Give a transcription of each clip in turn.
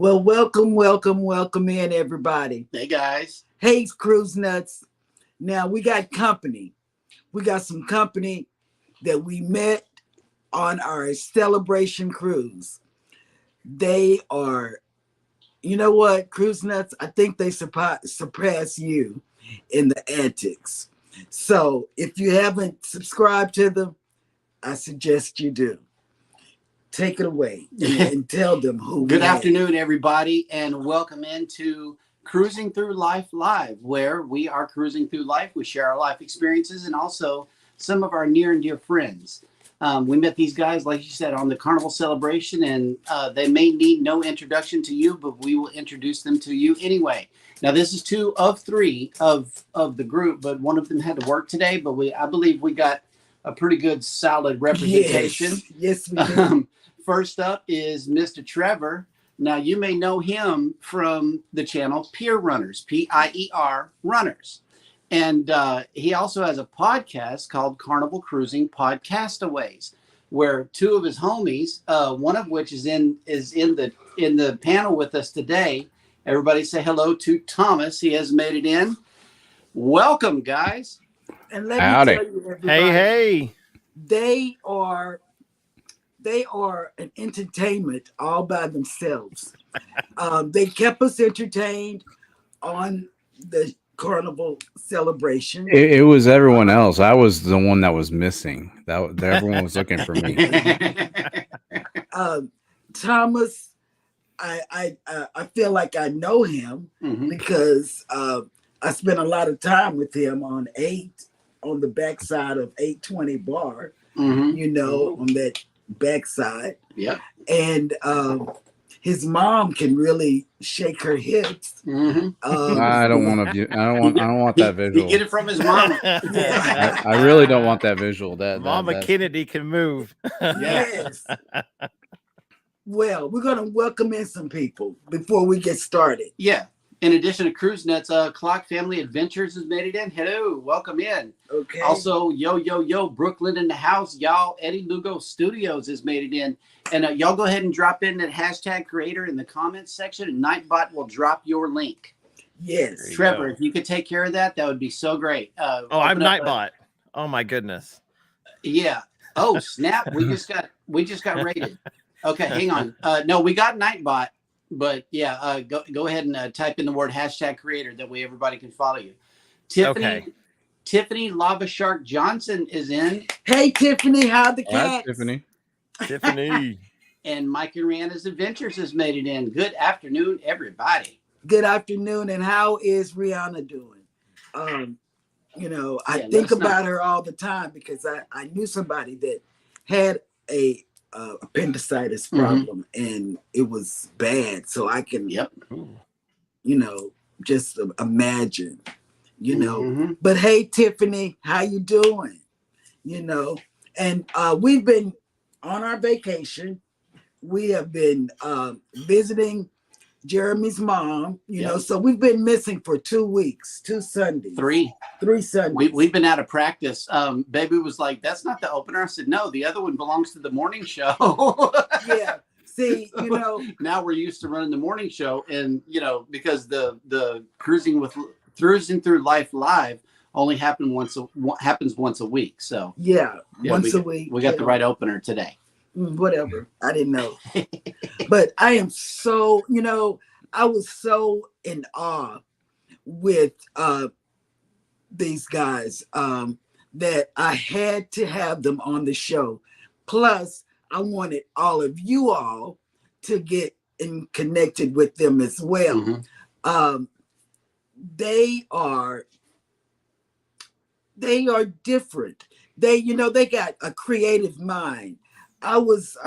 Well, welcome in, everybody. Hey, guys. Hey, Cruise Nuts. Now, we got company. We got some company that we met on our celebration cruise. They are, you know what, Cruise Nuts? I think they surpass you in the antics. So, if you haven't subscribed to them, I suggest you do. Take it away and tell them who. Good afternoon, everybody, and welcome into Cruising Through Life Live, where we are cruising through life. We share our life experiences and also some of our near and dear friends. We met these guys, like you said, on the Carnival celebration, and they may need no introduction to you, but we will introduce them to you anyway. Now, this is two of three of the group, but one of them had to work today, but I believe we got a pretty good, solid representation. Yes, we do. First up is Mr. Trevor. Now, you may know him from the channel Pier Runners, P-I-E-R Runners. And he also has a podcast called Carnival Cruising Podcastaways, where two of his homies, one of which is in the panel with us today. Everybody say hello to Thomas. He has made it in. Welcome, guys. And let me tell you, everybody, hey. They are an entertainment all by themselves. They kept us entertained on the Carnival celebration. It was everyone else. I was the one that was missing. Everyone was looking for me. Thomas, I feel like I know him because I spent a lot of time with him on the backside of 820 bar. You know, on that backside. Yeah. And his mom can really shake her hips. I don't want that visual. You get it from his mom. I really don't want that visual. Mama Kennedy can move. Yes. Well, we're gonna welcome in some people before we get started. Yeah. In addition to Cruise Nuts, Clock Family Adventures has made it in. Hello, welcome in. Okay. Also, yo, Brooklyn in the house. Y'all, Eddie Lugo Studios has made it in. And y'all go ahead and drop in that hashtag creator in the comments section, and Nightbot will drop your link. Yes. Trevor, if you could take care of that, that would be so great. I'm Nightbot. Oh my goodness. Yeah. Oh, snap. We just got rated. Okay, hang on. No, we got Nightbot. But yeah, go ahead and type in the word hashtag creator. That way everybody can follow you. Tiffany Lava Shark Johnson is in. Hey, Tiffany, how the cats? Tiffany. And Mike and Rihanna's Adventures has made it in. Good afternoon, everybody. Good afternoon. And how is Rihanna doing? You know, I think about her all the time because I knew somebody that had a appendicitis problem and it was bad. So I can, you know, just imagine, you know. But hey, Tiffany, how you doing? You know, and we've been on our vacation. We have been visiting Jeremy's mom, you know, so we've been missing for 2 weeks, 2 Sundays. Three Sundays. We've been out of practice. Baby was like, that's not the opener. I said, no, the other one belongs to the morning show. Yeah. See, you know. Now we're used to running the morning show, and, you know, because the Cruising Through Life Live only happens once a week. So yeah once a week. We got the right opener today. Whatever. I didn't know. But I am so, you know, I was so in awe with these guys that I had to have them on the show. Plus, I wanted all of you all to get connected with them as well. They are different. They, you know, they got a creative mind. I was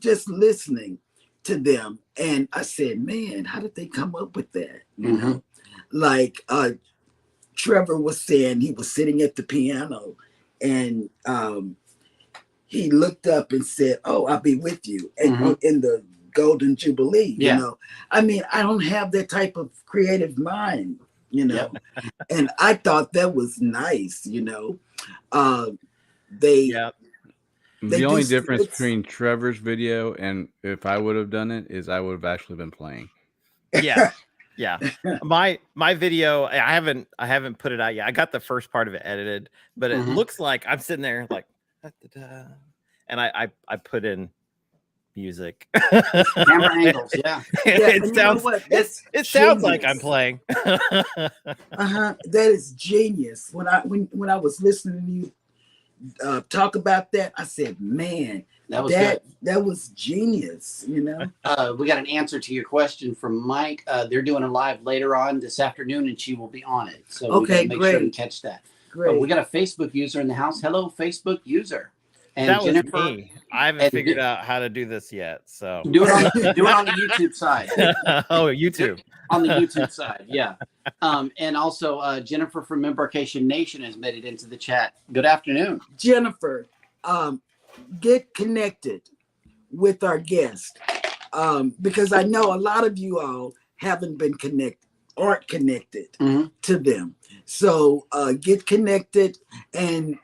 just listening to them and I said, man, how did they come up with that? You know, like Trevor was saying, he was sitting at the piano and he looked up and said, oh, I'll be with you in the Golden Jubilee. You know, I mean, I don't have that type of creative mind, you know, and I thought that was nice, you know. They The only do difference skits. between Trevor's video and if I would have done it is I would have actually been playing. Yeah. Yeah. My video, I haven't put it out yet. I got the first part of it edited, but it Mhm. looks like I'm sitting there like da-da-da, and I put in music. Camera angles, yeah. Yeah, and It you know sounds what? That's it sounds like I'm genius. playing. That is genius. When I was listening to you talk about that, I said, man, That was good. that was genius. You know. We got an answer to your question from Mike. They're doing a live later on this afternoon, and she will be on it. So we Okay, gotta make sure great. and catch that. Great. We got a Facebook user in the house. Hello, Facebook user. And That was Jennifer, me. I haven't and figured out how to do this yet. So do it on the YouTube side. oh, YouTube. On the YouTube side, yeah. And also Jennifer from Embarkation Nation has made it into the chat. Good afternoon. Jennifer, get connected with our guest because I know a lot of you all aren't connected Mhm. to them. So get connected, and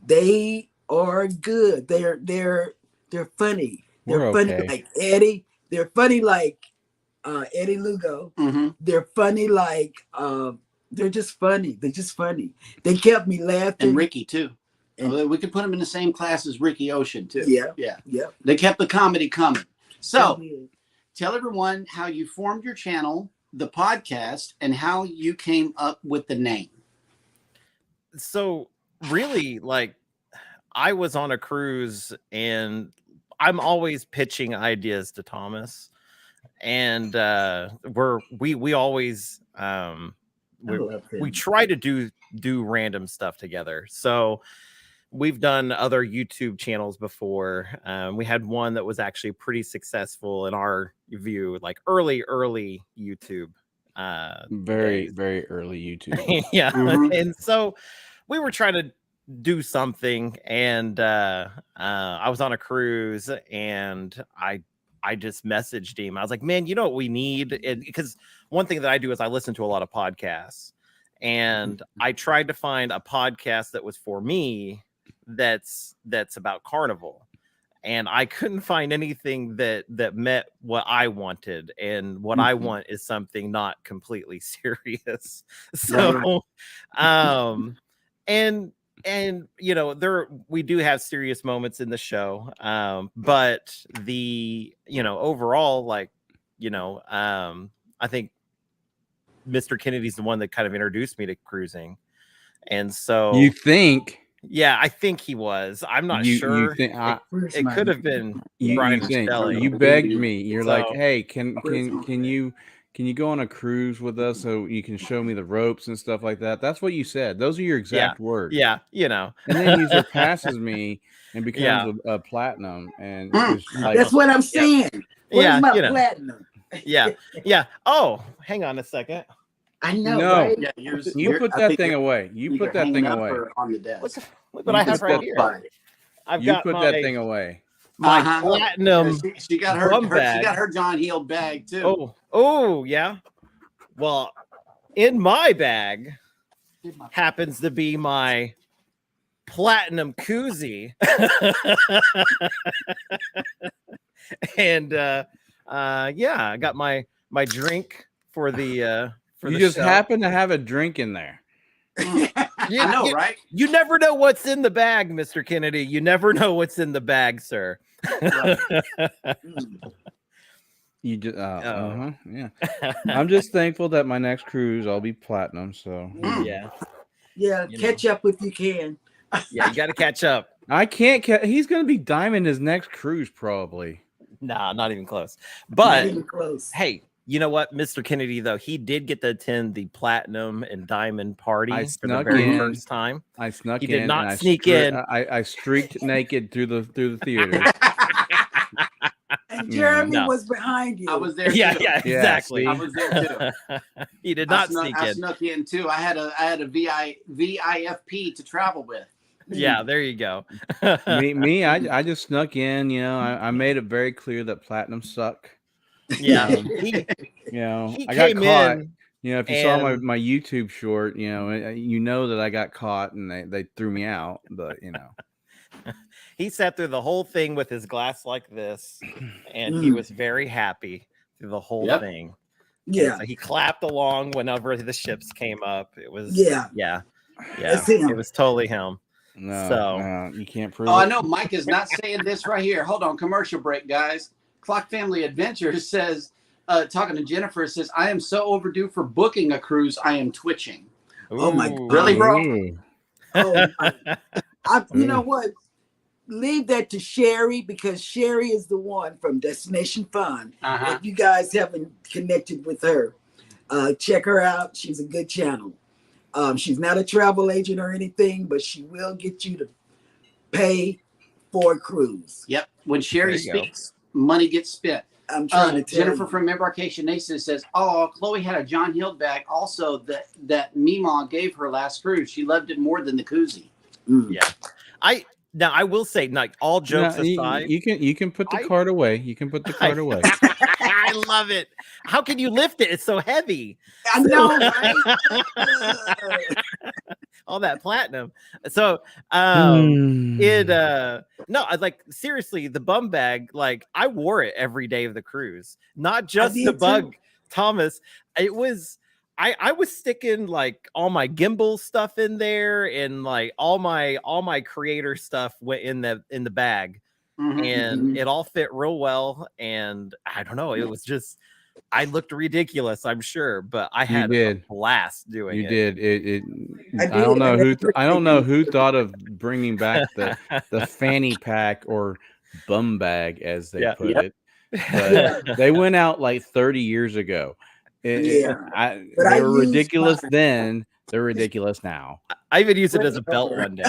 they are good. They're funny. They're We're funny okay. like Eddie. They're funny like Eddie Lugo. Mhm. They're funny like they're just funny. They're just funny. They kept me laughing. And Ricky too. And- We could put him in the same class as Ricky Ocean too. Yeah. Yeah. Yep. They kept the comedy coming. So They did. tell everyone how you formed your channel, the podcast, and how you came up with the name. So really, like, I was on a cruise and I'm always pitching ideas to Thomas, and we always I love them. we try to do random stuff together. So we've done other YouTube channels before. We had one that was actually pretty successful in our view, like early YouTube. Very, days. very early YouTube. Yeah. Mhm. And so we were trying to do something, and I was on a cruise, and I just messaged him. I was like, man, you know what we need? Because one thing that I do is I listen to a lot of podcasts, and I tried to find a podcast that was for me that's about Carnival, and I couldn't find anything that met what I wanted, and what I want is something not completely serious. So and you know, we do have serious moments in the show, but the, you know, overall, like, you know, I think Mr. Kennedy's the one that kind of introduced me to cruising, and so You think? yeah, I think he was. I'm not You sure. think? Where's It my- could have been You Brian think? Shelley. You begged me. You're like, So- hey, can you go on a cruise with us so you can show me the ropes and stuff like that? That's what you said. Those are your exact words. Yeah, you know. And then he surpasses me and becomes Yeah. a platinum. And Mm. it's like, That's what I'm saying. Where's Yeah, my you know. platinum? Yeah, yeah. Oh, hang on a second. I know, No. right? Yeah, yours, you put that thing away. You put that thing away. on the desk. Look what I have right here. I've You got put my, that thing away. my Uh-huh. platinum. She got her, bum she bag. got her John Healed bag too. Oh, yeah. Well, in my bag happens to be my platinum koozie. And yeah, I got my drink for the for You the just show. happen to have a drink in there. You- I know, you- right? You never know what's in the bag, Mr. Kennedy. You never know what's in the bag, sir. You just, Oh. yeah. I'm just thankful that my next cruise I'll be platinum. So Yeah, Yeah, You catch up if you can. yeah, you got to catch up. I can't. He's gonna be diamond his next cruise probably. Nah, not even close. Not But even close. hey, you know what, Mr. Kennedy, though, he did get to attend the platinum and diamond party I for the snuck very in. first time. I snuck He in. did and not I sneak stre- in. I streaked naked through the theater. And Yeah. Jeremy No. was behind you. I was there Yeah, too. yeah, Yeah, exactly. see? I was there too. He did I not snuck, sneak I in. snuck in too. I had a VIFP to travel with. Yeah, there you go. I just snuck in. You know, I made it very clear that platinum suck. Yeah, he You know, he I got came caught. in. You know, if you saw and- my YouTube short, you know that I got caught and they threw me out. But you know, He sat through the whole thing with his glass like this, and he was very happy through the whole thing. Yeah. So he clapped along whenever the ships came up. It was yeah. That's him. It was totally him. No, you can't prove Oh, it. I know Mike is not saying this right here. Hold on, commercial break, guys. Clock Family Adventures says, talking to Jennifer, says, I am so overdue for booking a cruise. I am twitching. Oh my Ooh. God. Really, bro? Ooh. Oh my. You know what? Leave that to Sherry, because Sherry is the one from Destination Fun. Uh-huh. If you guys haven't connected with her, check her out. She's a good channel. She's not a travel agent or anything, but she will get you to pay for a cruise. Yep. When Sherry There you go. speaks, money gets spent. I'm trying to tell Jennifer you. from Embarkation Nation says, oh, Chloe had a John Hill bag also that Mima gave her last cruise. She loved it more than the koozie. Yeah. I will say, like, all jokes No, aside, you can put the card away. You can put the card away. I love it. How can you lift it? It's so heavy. I know, right? All that platinum. So Hmm. no, I like, seriously, the bum bag, like, I wore it every day of the cruise, not just did to bug too. Thomas. It was I was sticking like all my gimbal stuff in there, and like all my creator stuff went in the bag, Mhm. and it all fit real well. And I don't know, it was just, I looked ridiculous, I'm sure, but I had a did. blast doing You it. did. I I don't did. know I who. never I don't know who did. thought of bringing back the fanny pack or bum bag, as they Yeah. put Yep. it. But they went out like 30 years ago. But They I were used ridiculous mine. then. They're ridiculous now. I even used it as a belt one day.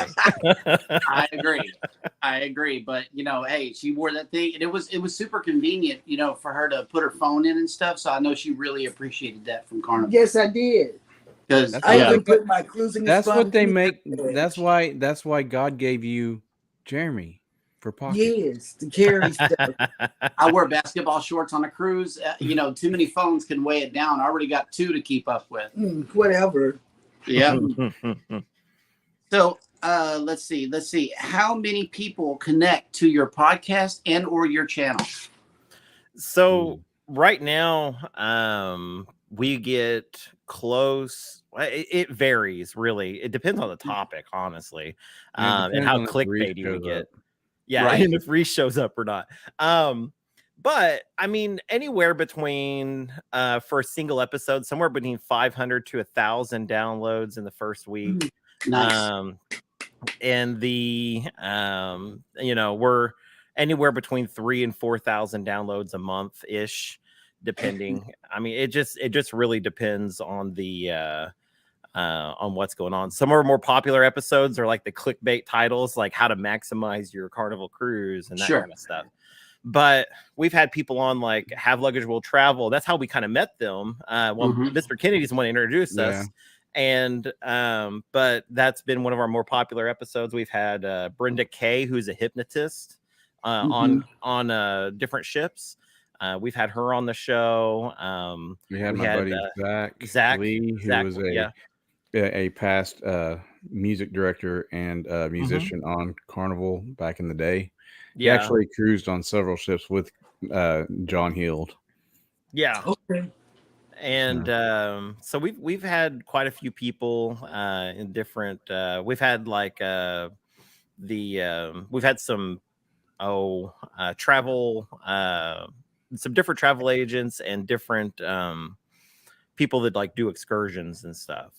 I agree. But hey, she wore that thing, and it was super convenient, for her to put her phone in and stuff. So I know she really appreciated that from Carnival. Yes, I did. Because That's I what even put my cruising. That's is what fun they too make. page. That's why God gave you Jeremy for pocket. Yes, to carry stuff. I wear basketball shorts on a cruise. Too many phones can weigh it down. I already got 2 to keep up with. Whatever. Yeah. So let's see. How many people connect to your podcast and or your channel? So right now, we get close. It varies, really. It depends on the topic, honestly, and how clickbaity we get. Yeah, Right. and if Reese shows up or not. But I mean, anywhere between for a single episode, somewhere between 500 to 1,000 downloads in the first week. Nice. And we're anywhere between 3,000 and 4,000 downloads a month ish, depending. I mean, it just really depends on the on what's going on. Some of our more popular episodes are like the clickbait titles, like how to maximize your Carnival cruise and that kind of stuff. But we've had people on like Have Luggage Will Travel. That's how we kind of met them. Mr. Kennedy's the one who introduced us. And but that's been one of our more popular episodes. We've had Brenda Kay, who's a hypnotist on different ships. We've had her on the show. We had my buddy Zach Lee, who was a past music director and musician on Carnival back in the day. He actually cruised on several ships with John Hield. Yeah. Okay. And so we've had quite a few people in different. We've had like we've had some travel, some different travel agents and different people that like do excursions and stuff,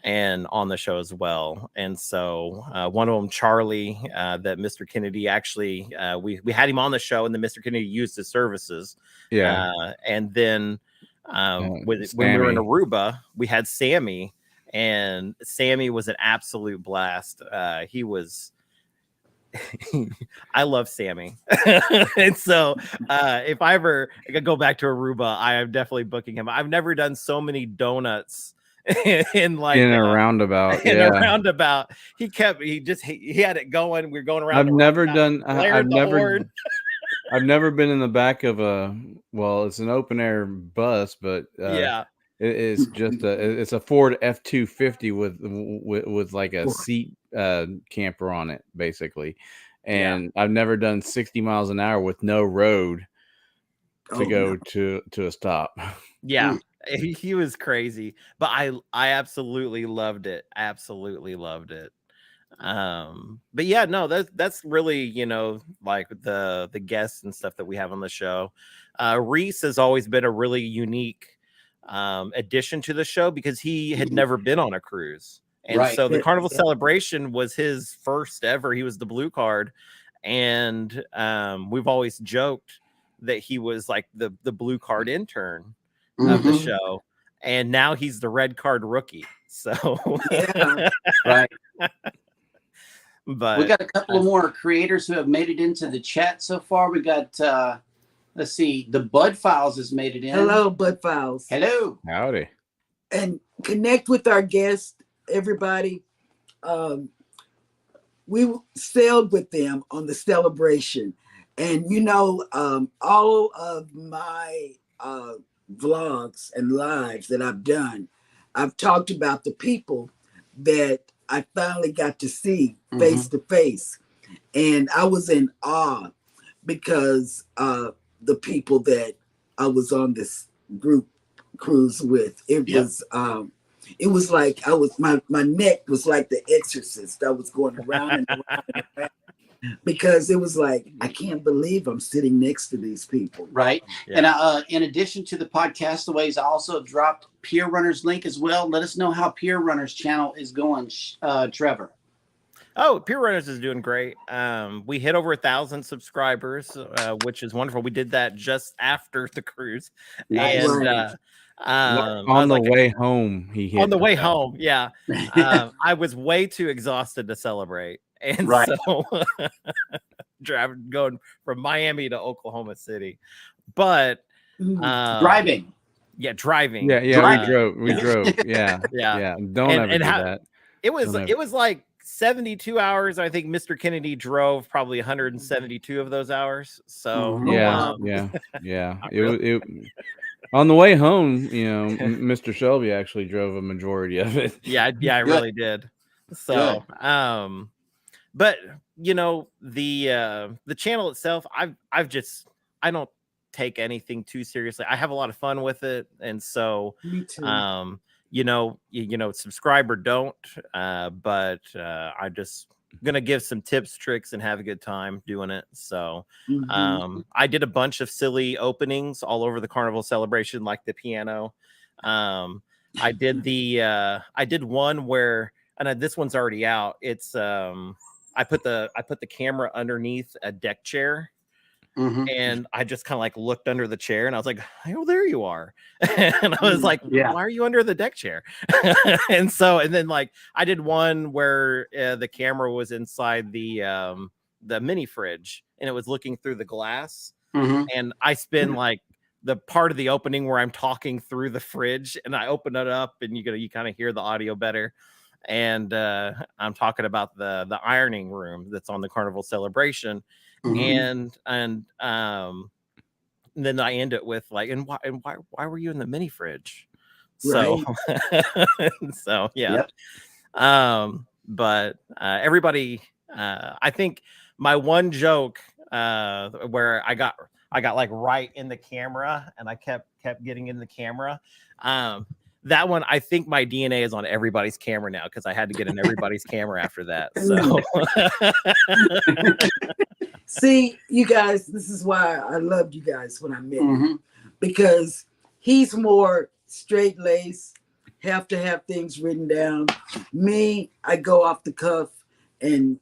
and on the show as well. And so one of them, Charlie, that Mr. Kennedy actually we had him on the show, and then Mr. Kennedy used his services. And then when we were in Aruba, we had Sammy, and Sammy was an absolute blast. He was I love Sammy. And so if I ever go back to Aruba, I am definitely booking him. I've never done so many donuts in a roundabout. A roundabout. He had it going. We were going around. I've never been in the back of it's an open air bus, but it's just it's a Ford F-250 with like a seat camper on it, basically. and I've never done 60 miles an hour with no road to go to a stop. Yeah. He was crazy, but I absolutely loved it. Absolutely loved it. But yeah, no, that's really, you know, like the guests and stuff that we have on the show. Reese has always been a really unique addition to the show because he had never been on a cruise. And so the Carnival Celebration was his first ever. He was the blue card. And we've always joked that he was like the blue card intern of the show, and now he's the red card rookie. So right. But we got a couple of more creators who have made it into the chat so far. We got let's see, the Bud Files has made it in. Hello, Bud Files. Hello. Howdy. And connect with our guest, everybody. We sailed with them on the celebration, and you know, all of my vlogs and lives that I've done, I've talked about the people that I finally got to see face to face, and I was in awe because the people that I was on this group cruise with, it was like I was my neck was like The Exorcist. I was going around and around and around because it was like, I can't believe I'm sitting next to these people. Right. Yeah. And in addition to the Podcastaways, I also dropped Pier Runner's link as well. Let us know how Pier Runner's channel is going, Trevor. Oh, Pier Runners is doing great. We hit over 1,000 subscribers, which is wonderful. We did that just after the cruise. Nice. And on the way home, he hit on the way home. Yeah. I was way too exhausted to celebrate. And so going from Miami to Oklahoma City, but driving. Yeah, driving. Yeah, we drove. Yeah. Don't ever do that. It was like 72 hours. I think Mr. Kennedy drove probably 172 of those hours. So It on the way home, you know, Mr. Shelby actually drove a majority of it. Yeah, I really did. So, but you know, the channel itself, I don't take anything too seriously. I have a lot of fun with it, and so me too. You know, subscribe or don't, but I'm just gonna give some tips, tricks, and have a good time doing it. So I did a bunch of silly openings all over the Carnival Celebration, like the piano. I did one where, and this one's already out. It's I put the camera underneath a deck chair. And I just kind of like looked under the chair and I was like, oh, there you are. And I was like, why are you under the deck chair? and then like I did one where the camera was inside the mini fridge and it was looking through the glass. And I spin like the part of the opening where I'm talking through the fridge and I open it up and you kind of hear the audio better. And I'm talking about the ironing room that's on the Carnival Celebration. And then I end it with like, and why were you in the mini fridge? So, so yeah. But everybody, I think my one joke where I got like right in the camera and I kept getting in the camera. That one, I think my DNA is on everybody's camera now because I had to get in everybody's camera after that. So, see, you guys, this is why I loved you guys when I met him, because he's more straight laced, have to have things written down. Me, I go off the cuff and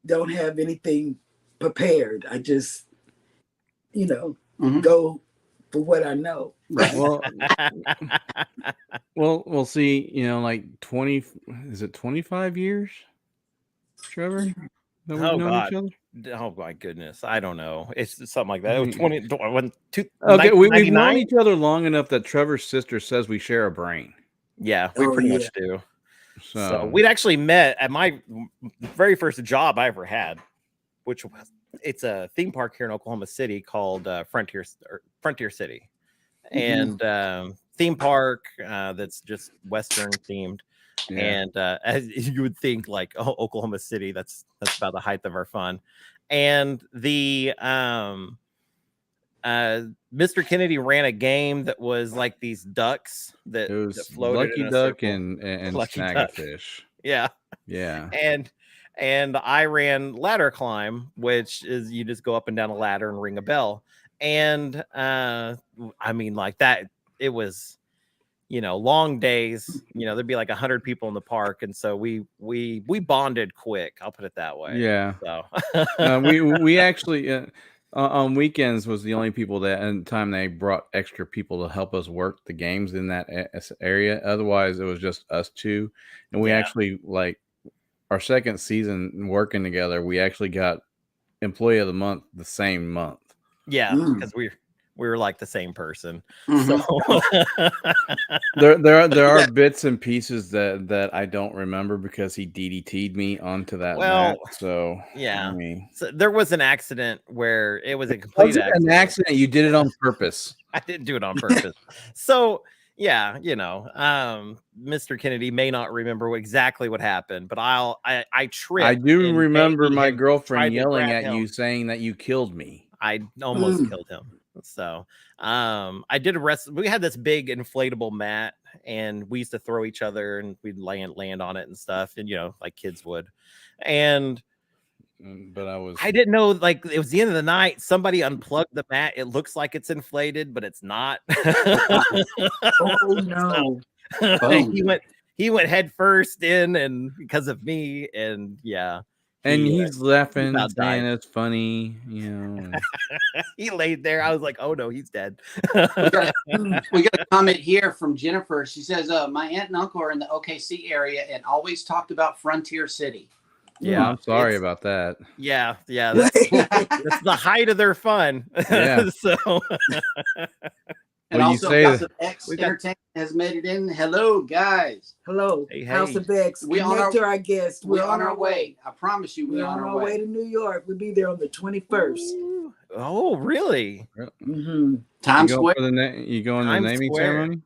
don't have anything prepared. I just, go for what I know. Well, we'll see, like 25 years, Trevor? Oh God. Oh my goodness. I don't know. It's something like that. It was 20, okay, we've known each other long enough that Trevor's sister says we share a brain. Yeah, we pretty much do. So we'd actually met at my very first job I ever had, which was it's a theme park here in Oklahoma City called Frontier City. And theme park that's just Western themed. And as you would think, like, oh, Oklahoma City, that's about the height of our fun. And the Mr. Kennedy ran a game that was like these ducks that, It was that floated Lucky in a Duck circle. and Lucky Snag a Duck. Fish. Yeah. Yeah. And I ran ladder climb, which is you just go up and down a ladder and ring a bell. And I mean, like that, it was, long days. There'd be like 100 people in the park, and so we bonded quick. I'll put it that way. Yeah. So we actually on weekends was the only people that and time they brought extra people to help us work the games in that area. Otherwise, it was just us two, and we actually like our second season working together. We actually got Employee of the Month the same month. Yeah, because we were like the same person. Mm-hmm. So there are bits and pieces that I don't remember because he DDT'd me onto that mat. So yeah, I mean, so there was an accident where it was a complete accident. An accident. You did it on purpose. I didn't do it on purpose. So yeah, Mr. Kennedy may not remember exactly what happened, but I tripped. I do remember Davey my had tried girlfriend to yelling grab at him. you saying that you killed me. I almost killed him. So I did we had this big inflatable mat, and we used to throw each other, and we'd land on it and stuff, and like kids would. And but I didn't know, like, it was the end of the night. Somebody unplugged the mat. It looks like it's inflated, but it's not. Oh no. So, he went head first in, and because of me, and yeah. And he's laughing, saying it's funny, He laid there. I was like, oh no, he's dead. We got a comment here from Jennifer. She says, my aunt and uncle are in the OKC area and always talked about Frontier City. Yeah, I'm sorry about that. Yeah, that's the height of their fun. Yeah. So and also House of X Entertainment has made it in. Hello, guys. Hello, hey. House of X. We on our guests. We're on our way. I promise you, we're on our way to New York. We'll be there on the 21st. Ooh. Oh, really? Mm-hmm. Times Square. You go on the naming ceremony?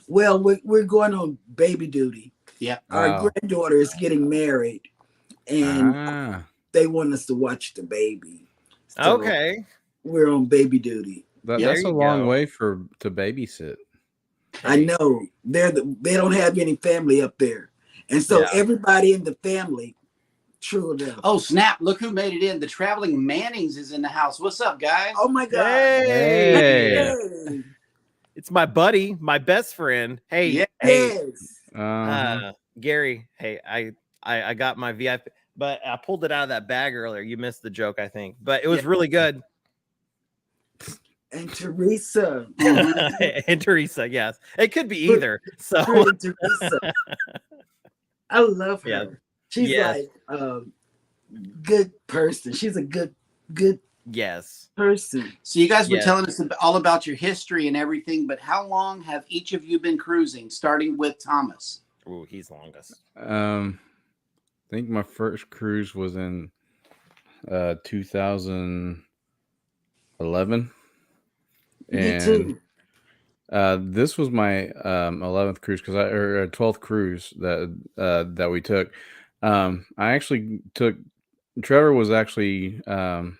Well, we're going on baby duty. Yeah. Our granddaughter is getting married, and they want us to watch the baby. So okay. We're on baby duty. That's a long way to babysit. I know they don't have any family up there, and so everybody in the family, true enough. Oh snap! Look who made it in. The Traveling Mannings is in the house. What's up, guys? Oh my god! Hey. It's my buddy, my best friend. Hey, yes. Gary. Hey, I got my VIP, but I pulled it out of that bag earlier. You missed the joke, I think, but it was really good. And Teresa. And Teresa, yes. It could be either. So Teresa. I love her. Yeah. She's like good person. She's a good person. So you guys were telling us all about your history and everything, but how long have each of you been cruising, starting with Thomas? Oh, he's longest. I think my first cruise was in 2011. Me too. This was my 11th cruise or 12th cruise that we took. I actually took Trevor was actually on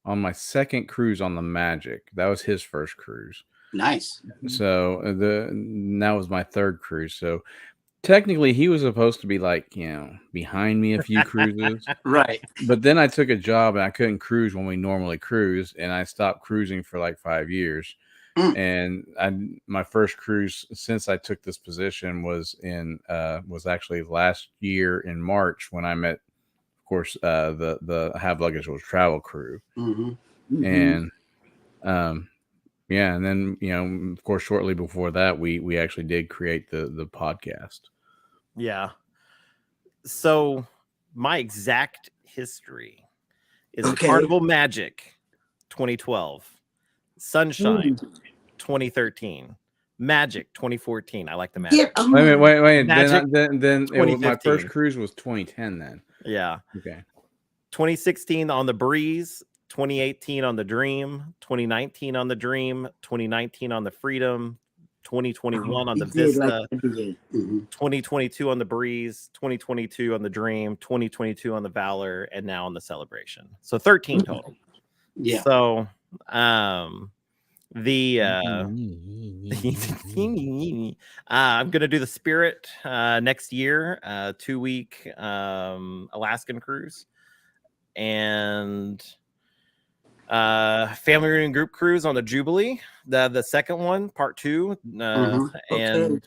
my second cruise on the Magic. That was his first cruise. Nice. So that was my third cruise. So technically he was supposed to be like, behind me a few cruises. Right. But then I took a job and I couldn't cruise when we normally cruise, and I stopped cruising for like 5 years. And my first cruise since I took this position was actually last year in March when I met, of course, the Have Luggage Was Travel crew. Mm-hmm. And and then of course shortly before that we actually did create the podcast. Yeah. So my exact history is Carnival Magic 2012, Sunshine 2013, Magic 2014. I like the Magic. Wait. Magic, then my first cruise was 2010 then. Yeah. Okay. 2016 on the Breeze, 2018 on the Dream, 2019 on the Dream, 2019 on the Freedom, 2021 on the He did like Vista, I did. 2022 on the Breeze, 2022 on the Dream, 2022 on the Valor, and now on the Celebration. So 13 total. Yeah. So the I'm gonna do the Spirit next year, 2-week Alaskan cruise, and family reunion group cruise on the Jubilee, the second one, part 2, and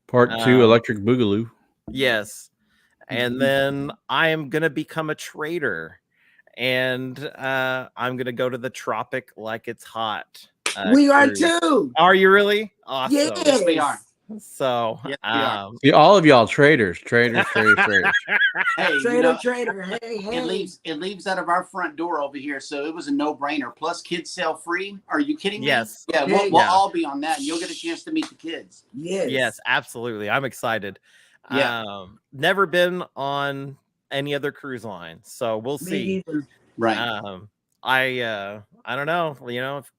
part 2 Electric Boogaloo. Yes, and then I am gonna become a trader, and I'm gonna go to the Tropic Like It's Hot. We are cruise. too. Are you really? Awesome. Yes, we are. So Yes, we are. See, all of y'all traders. Hey, trader. Hey, it leaves out of our front door over here, so it was a no-brainer. Plus, kids sell free. Are you kidding me? Yes. Yeah, we'll all be on that, and you'll get a chance to meet the kids. Yes, absolutely. I'm excited. Yeah. Never been on any other cruise line, so we'll see. Right. I don't know. If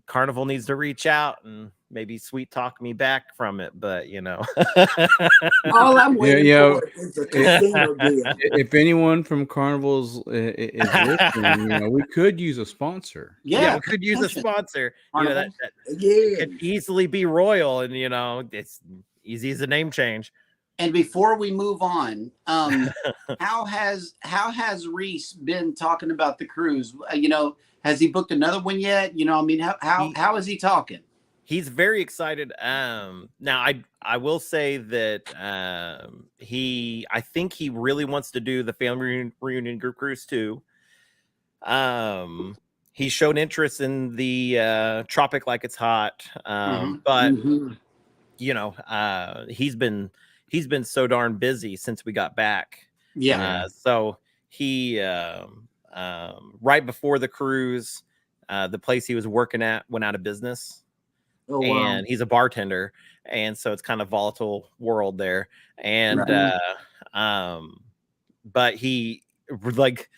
Carnival needs to reach out and maybe sweet talk me back from it, but all I'm waiting for is a casino deal. If anyone from Carnival's is listening, we could use a sponsor. Yeah, we could use a sponsor. That could easily be Royal, and it's easy as a name change. And before we move on, how has Reese been talking about the cruise? Has he booked another one yet? How is he talking? He's very excited. Now I will say that I think he really wants to do the family reunion group cruise too. He showed interest in the Tropic Like It's Hot, but he's been so darn busy since we got back. Yeah. So he right before the cruise, the place he was working at went out of business. Oh, wow. And he's a bartender, and so it's kind of volatile world there. And but he, like,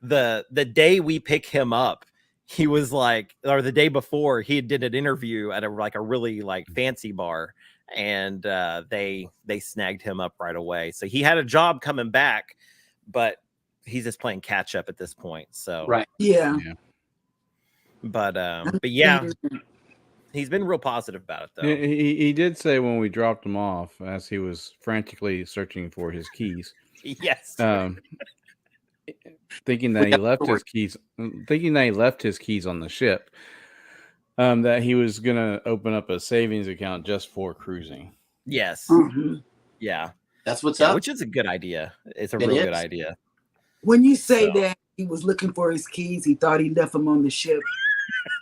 the day we pick him up, he was like, or the day before, he did an interview at a really fancy bar, and they snagged him up right away. So he had a job coming back, but he's just playing catch up at this point. So yeah. But yeah, he's been real positive about it though. He did say when we dropped him off, as he was frantically searching for his keys. Yes. Thinking that he left his keys on the ship. That he was gonna open up a savings account just for cruising. Yes. Yeah. That's what's up. Which is a good idea. It's a real good idea. When you say that he was looking for his keys, he thought he left them on the ship.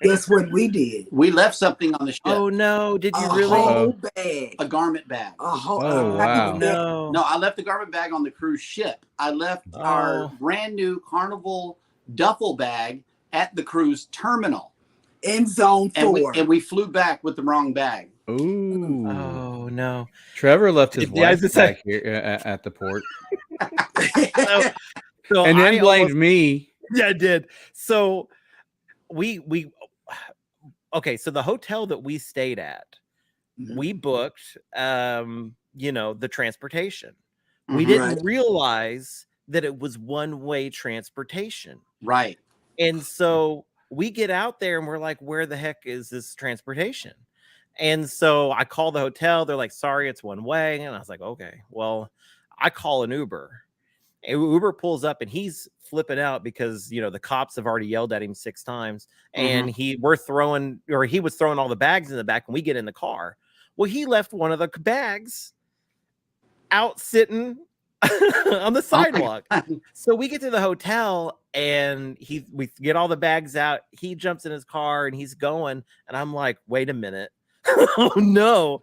Guess what we did? We left something on the ship. Oh no! Did you really? Whole bag. A garment bag. Wow! No, I left the garment bag on the cruise ship. I left our brand new Carnival duffel bag at the cruise terminal in Zone 4, and we flew back with the wrong bag. Ooh! Oh no! Trevor left his wife back here at the port, so and then blamed me. Yeah, I did. So we okay. So the hotel that we stayed at, we booked, the transportation. We didn't realize that it was one-way transportation. Right. And so we get out there and we're like, where the heck is this transportation? And so I call the hotel. They're like, sorry, it's one way. And I was like, okay, well, I call an Uber. Uber pulls up and he's flipping out because the cops have already yelled at him 6 times, and he was throwing all the bags in the back, and we get in the car. Well, he left one of the bags out sitting on the sidewalk. So we get to the hotel and we get all the bags out. He jumps in his car and he's going, and I'm like, wait a minute. Oh no.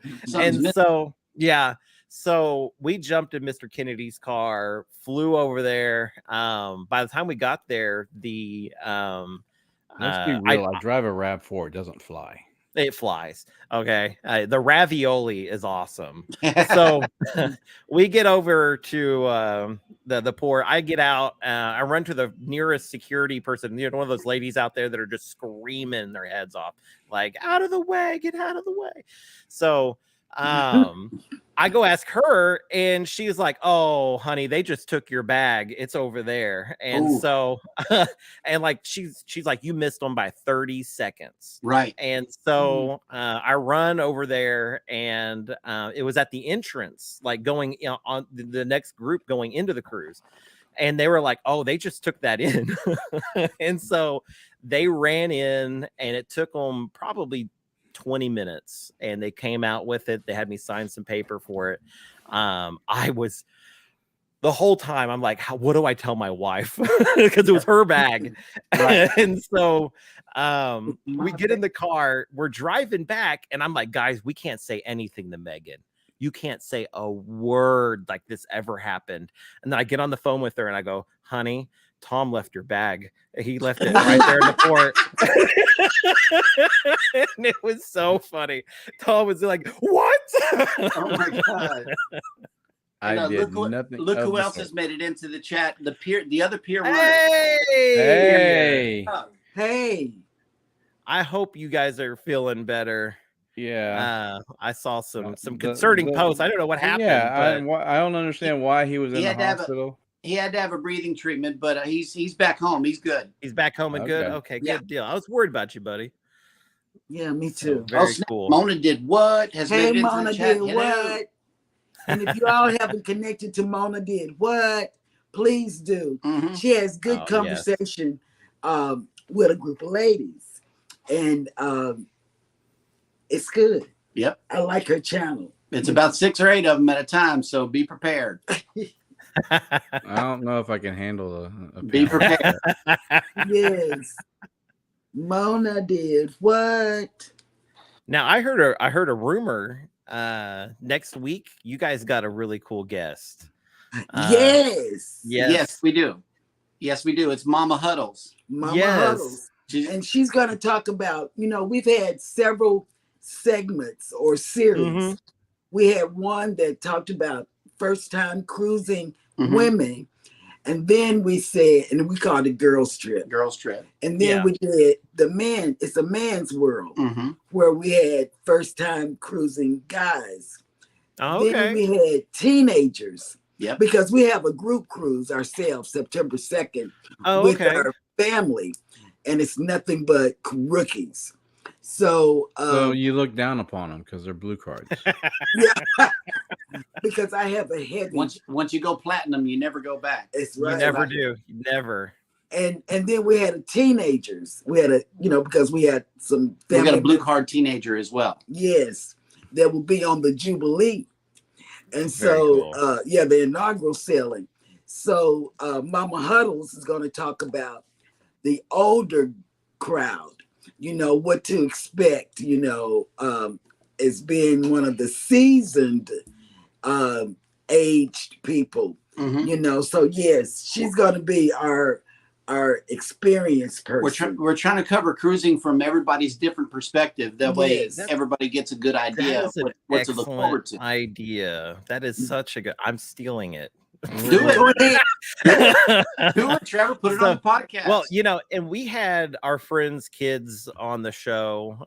So we jumped in Mr. Kennedy's car, flew over there. By the time we got there, let's be real. I drive a RAV4, it doesn't fly. It flies. Okay. The ravioli is awesome. So we get over to the port. I get out. I run to the nearest security person. You know, one of those ladies out there that are just screaming their heads off, like, out of the way, get out of the way. So I go ask her, and she's like, "Oh, honey, they just took your bag. It's over there." And Ooh. so, and like she's like, "You missed them by 30 seconds." Right. And so I run over there, and it was at the entrance, like going on the next group going into the cruise. And they were like, "Oh, they just took that in." And so they ran in, and it took them probably 20 minutes, and they came out with it. They had me sign some paper for it. I was the whole time, I'm like, what do I tell my wife? Because it was her bag. Right. And so we get in the car, we're driving back, and I'm like, guys, we can't say anything to Megan. You can't say a word like this ever happened. And then I get on the phone with her and I go, honey, Tom left your bag. He left it right there in the port. And it was so funny. Tom was like, what? Oh my God. I did nothing. Look who else has made it into the chat. The other peer runner. Hey. I hope you guys are feeling better. Yeah. I saw some concerning posts. I don't know what happened. Yeah, I don't understand why he was in the hospital. He had to have a breathing treatment, but he's back home. He's good. He's back home and good. Okay, good deal. I was worried about you, buddy. Yeah, me too. So, very cool. Mona did what? Hey, Mona did what? And if you all haven't connected to Mona did what, please do. Mm-hmm. She has good conversation with a group of ladies, and it's good. Yep, I like her channel. It's about 6 or 8 of them at a time, so be prepared. I don't know if I can handle a be prepared. Yes. Mona did what? Now I heard a rumor next week you guys got a really cool guest. Yes, we do. It's Mama Huddles. Huddles. And she's going to talk about, we've had several segments or series. Mm-hmm. We had one that talked about first time cruising women. And then we said, and we called it Girls Trip. And then we did it's a man's world, where we had first time cruising guys. Oh, okay. Then we had teenagers. Yep. Because we have a group cruise ourselves, September 2nd, with our family. And it's nothing but rookies. So you look down upon them because they're blue cards. Yeah, because I have a heavy. Once you go platinum, you never go back. It's right. You never do. You never. And then we had teenagers. We had because we had some. We got a blue card teenager as well. Yes, that will be on the Jubilee, and so cool. The inaugural sailing. So Mama Huddles is going to talk about the older crowd. What to expect, as being one of the seasoned aged people, So yes, she's going to be our experienced person. We're trying to cover cruising from everybody's different perspective. That way everybody gets a good idea of what to look forward to. Idea. That is such a good, I'm stealing it. Do it. Do it, Trevor. Put it on the podcast. Well, and we had our friends' kids on the show,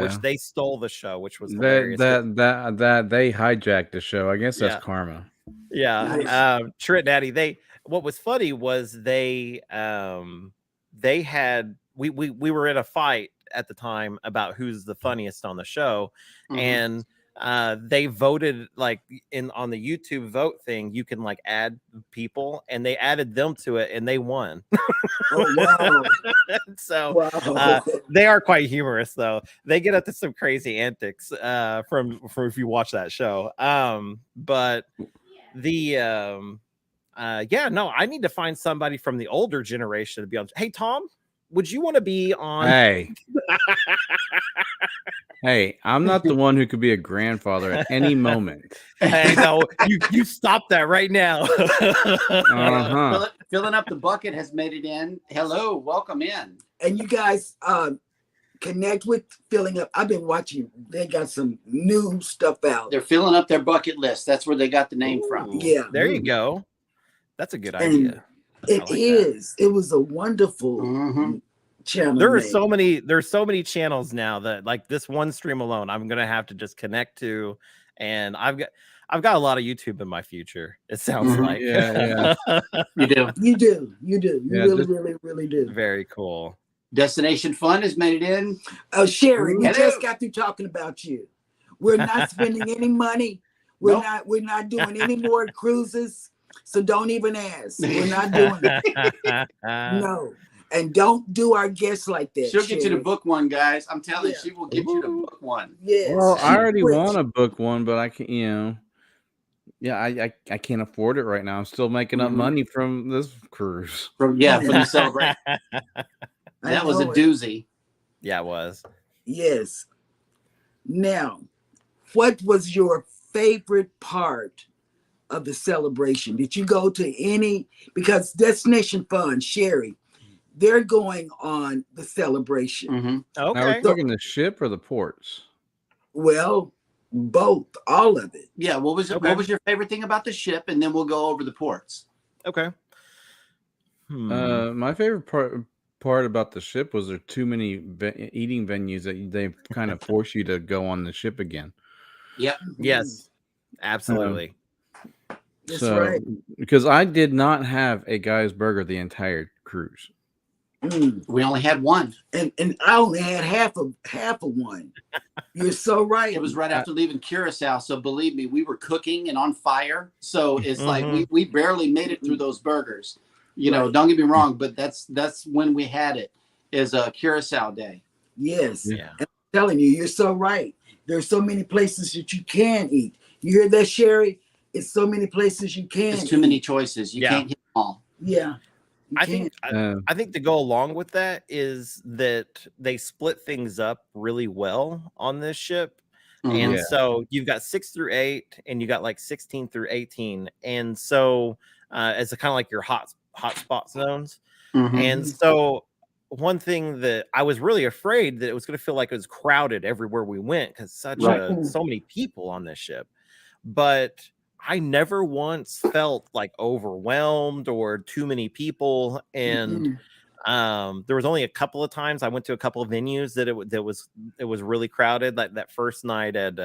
which they stole the show, which was hilarious. That they hijacked the show. I guess that's karma. Yeah. Nice. Trit Daddy. What was funny was they had we were in a fight at the time about who's the funniest on the show, and they voted on the YouTube vote thing. You can add people, and they added them to it, and they won. Oh, wow. So they are quite humorous, though. They get up to some crazy antics from if you watch that show. But I need to find somebody from the older generation to be on. Hey, Tom, would you want to be on? Hey. Hey, I'm not the one who could be a grandfather at any moment. Hey, no, you stop that right now. Filling up the bucket has made it in. Hello, welcome in. And you guys, connect with filling up. I've been watching. They got some new stuff out. They're filling up their bucket list. That's where they got the name from. Yeah, there you go. That's a good and idea. it like is. It was a wonderful channel. There are name. there's so many channels now that like this one stream alone, I'm gonna have to just connect to, and I've got a lot of YouTube in my future. It sounds like. Yeah. You do. You do. You Yeah, really do. Very cool. Destination Fun has made it in. Oh, Sherry, we Hello. just got through talking about you. We're not spending any money. We're Nope. not doing any more cruises. So don't even ask. We're not doing it. No. And don't do our guests like that. She'll get you to Sherry. book one, guys. I'm telling Yeah. you, she will get you to book one. Yes. Well, I already Which- want to book one, but I can't. I can't afford it right now. I'm still making up money from this cruise. From the celebration. I That was a know it. doozy. Yeah, it was. Yes. Now, what was your favorite part of the celebration? Did you go to any? Because Destination Fun, Sherry, they're going on the celebration. Mm-hmm. Now Okay. we're talking the ship or the ports. Well, both, all of it. Yeah. What was your favorite thing about the ship? And then we'll go over the ports. Okay. My favorite part about the ship was there too many eating venues that they kind of force you to go on the ship again. Yep. Yes. Absolutely. That's So, right. because I did not have a Guy's Burger the entire cruise. We only had one. And I only had half of one. You're so right. It was right after leaving Curacao. So believe me, we were cooking and on fire. So it's like we barely made it through those burgers. You know, don't get me wrong, but that's when we had it, is a Curacao day. Yes. Yeah. And I'm telling you, you're so right. There's so many places that you can eat. You hear that, Sherry? It's so many places you can. There's too many choices. You can't hit them all. Yeah. I think to go along with that is that they split things up really well on this ship. And so you've got 6 through 8 and you got like 16 through 18. And so as a kind of like your hot spot zones. And so one thing that I was really afraid that it was going to feel like it was crowded everywhere we went because so many people on this ship. But I never once felt like overwhelmed or too many people. And there was only a couple of times I went to a couple of venues that it was really crowded. Like that first night at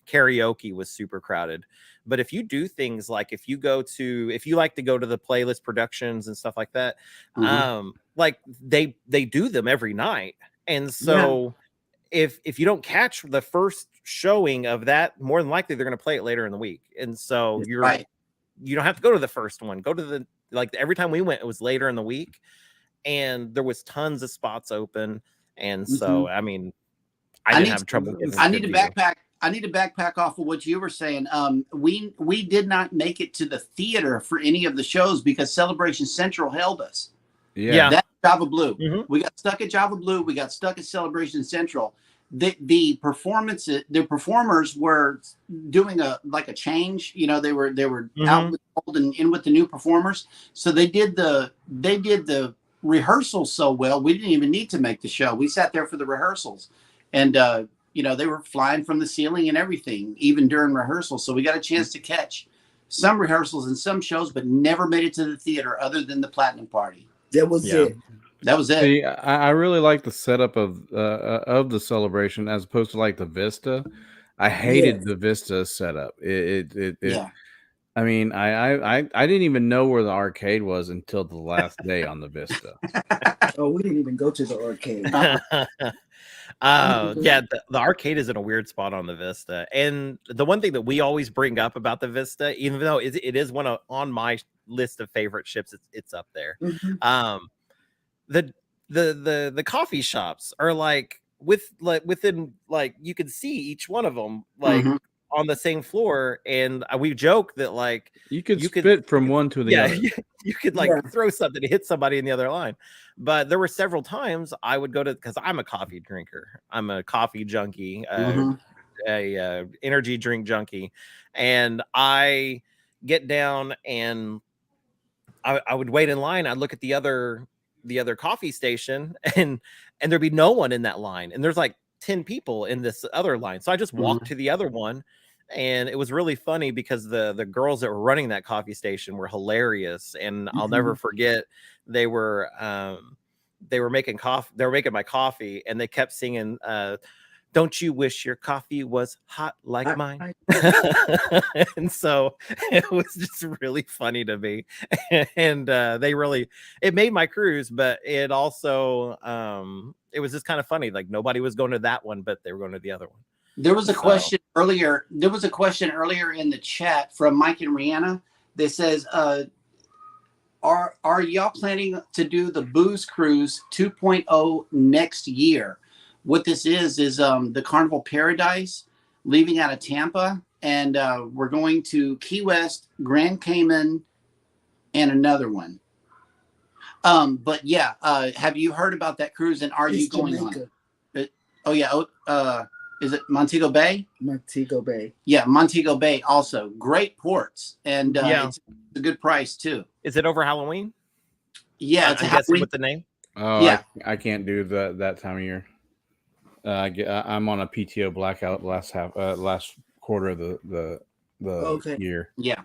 karaoke was super crowded. But if you do things like if you like to go to the Playlist Productions and stuff like that, like they do them every night. And so if you don't catch the first showing of that, more than likely they're going to play it later in the week. And so you don't have to go to the first one. Go to every time we went, it was later in the week and there was tons of spots open. And so, I mean, I didn't have trouble. I need to backpack off of what you were saying. We did not make it to the theater for any of the shows because Celebration Central held us. Yeah. That's Java Blue. We got stuck at Java Blue. We got stuck at Celebration Central. The performers were doing a change. You know, they were out with the old and in with the new performers. So they did the rehearsals so well. We didn't even need to make the show. We sat there for the rehearsals, and you know, they were flying from the ceiling and everything, even during rehearsals. So we got a chance to catch some rehearsals and some shows, but never made it to the theater other than the Platinum Party. That was it. That was it. See, I really like the setup of the celebration as opposed to like the Vista. I hated the Vista setup. I mean, I didn't even know where the arcade was until the last day on the Vista. Oh, we didn't even go to the arcade. The arcade is in a weird spot on the Vista. And the one thing that we always bring up about the Vista, even though it is on my list of favorite ships, it's up there. The coffee shops are within you could see each one of them on the same floor, and we joke that you could spit from one to the other. You could throw something to hit somebody in the other line. But there were several times I would go to, because I'm a coffee drinker, I'm a coffee junkie, a energy drink junkie, and I get down and I would wait in line. I'd look at the other the other coffee station, and there'd be no one in that line, and there's like 10 people in this other line. So I just walked to the other one, and it was really funny because the girls that were running that coffee station were hilarious, and I'll never forget, they were making coffee. They were making my coffee, and they kept singing, "Don't you wish your coffee was hot like mine?" And so it was just really funny to me. And it made my cruise, but it also, it was just kind of funny. Like nobody was going to that one, but they were going to the other one. There was a question earlier. There was a question earlier in the chat from Mike and Rihanna that says, are y'all planning to do the Booze Cruise 2.0 next year? What this is the Carnival Paradise, leaving out of Tampa, and we're going to Key West, Grand Cayman, and another one. But yeah, have you heard about that cruise, and are you going on it? Oh yeah. Is it Montego Bay? Montego Bay. Yeah, Montego Bay also. Great ports, and it's a good price too. Is it over Halloween? Yeah, it's Halloween with the name. Oh yeah, I can't do that time of year. I'm on a PTO blackout last quarter of the year. Yeah.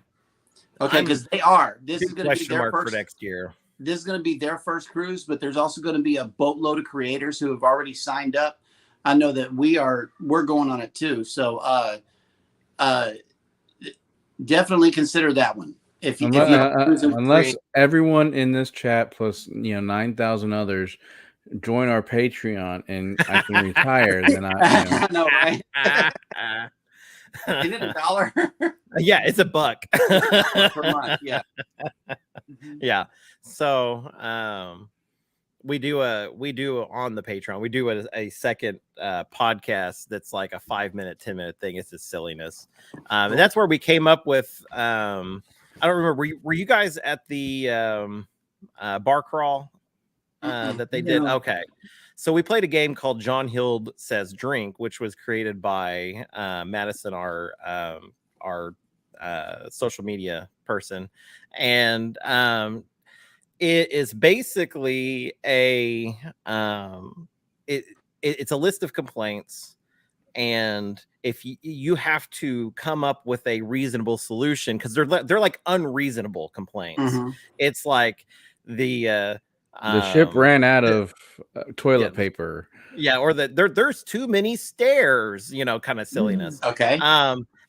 Okay, because they are. This is going to be their first for next year. This is going to be their first cruise, but there's also going to be a boatload of creators who have already signed up. I know that we're going on it too. So definitely consider that one. Unless everyone in this chat plus 9,000 others join our Patreon and I can retire, then I know, right? Is it $1? Yeah, it's $1 per month. Yeah. Yeah. So we do on the Patreon, we do a second podcast that's like a 5-minute, 10-minute thing. It's just silliness. And that's where we came up with I don't remember, were you guys at the bar crawl that they did? Okay. So we played a game called John Hild Says Drink, which was created by Madison, our social media person. And it is basically it's a list of complaints, and if you have to come up with a reasonable solution, because they're like unreasonable complaints. It's like the ship ran out of toilet paper. Yeah, or there's too many stairs, kind of silliness. Okay.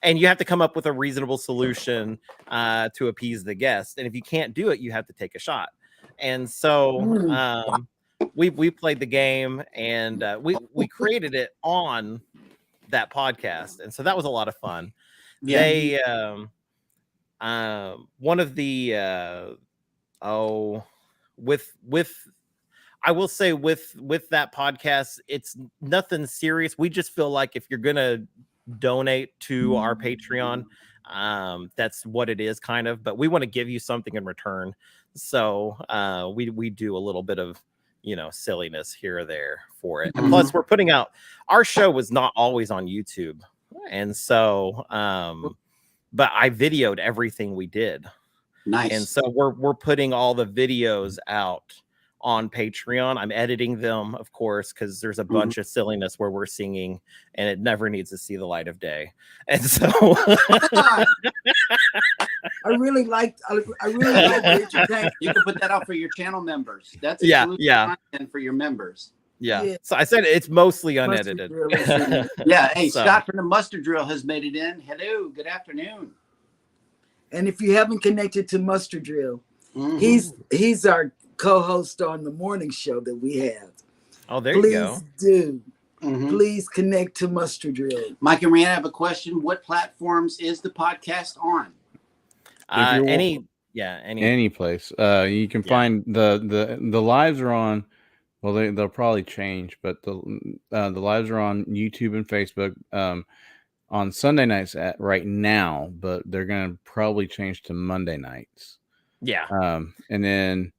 And you have to come up with a reasonable solution to appease the guest. And if you can't do it, you have to take a shot. And so we played the game, and we created it on that podcast. And so that was a lot of fun. Yeah. They one of the with I will say with that podcast, it's nothing serious. We just feel like if you're gonna donate to our Patreon, that's what it is, kind of. But we want to give you something in return, so we do a little bit of silliness here or there for it. And plus, we're putting out, our show was not always on YouTube, and so but I videoed everything we did. Nice. And so we're putting all the videos out on Patreon. I'm editing them, of course, because there's a bunch of silliness where we're singing, and it never needs to see the light of day. And so I really like Richard Tank. You can put that out for your channel members. That's content for your members. Yeah. So I said it's mostly unedited. Yeah. Hey, Scott from the Mustard Drill has made it in. Hello. Good afternoon. And if you haven't connected to Mustard Drill, he's our co-host on the morning show that we have. Oh, there you go. Please connect to Mustard Drill. Mike and Rihanna have a question. What platforms is the podcast on? Any place. You can find the lives are on. Well, they'll probably change, but the lives are on YouTube and Facebook on Sunday nights right now, but they're gonna probably change to Monday nights. Yeah. And then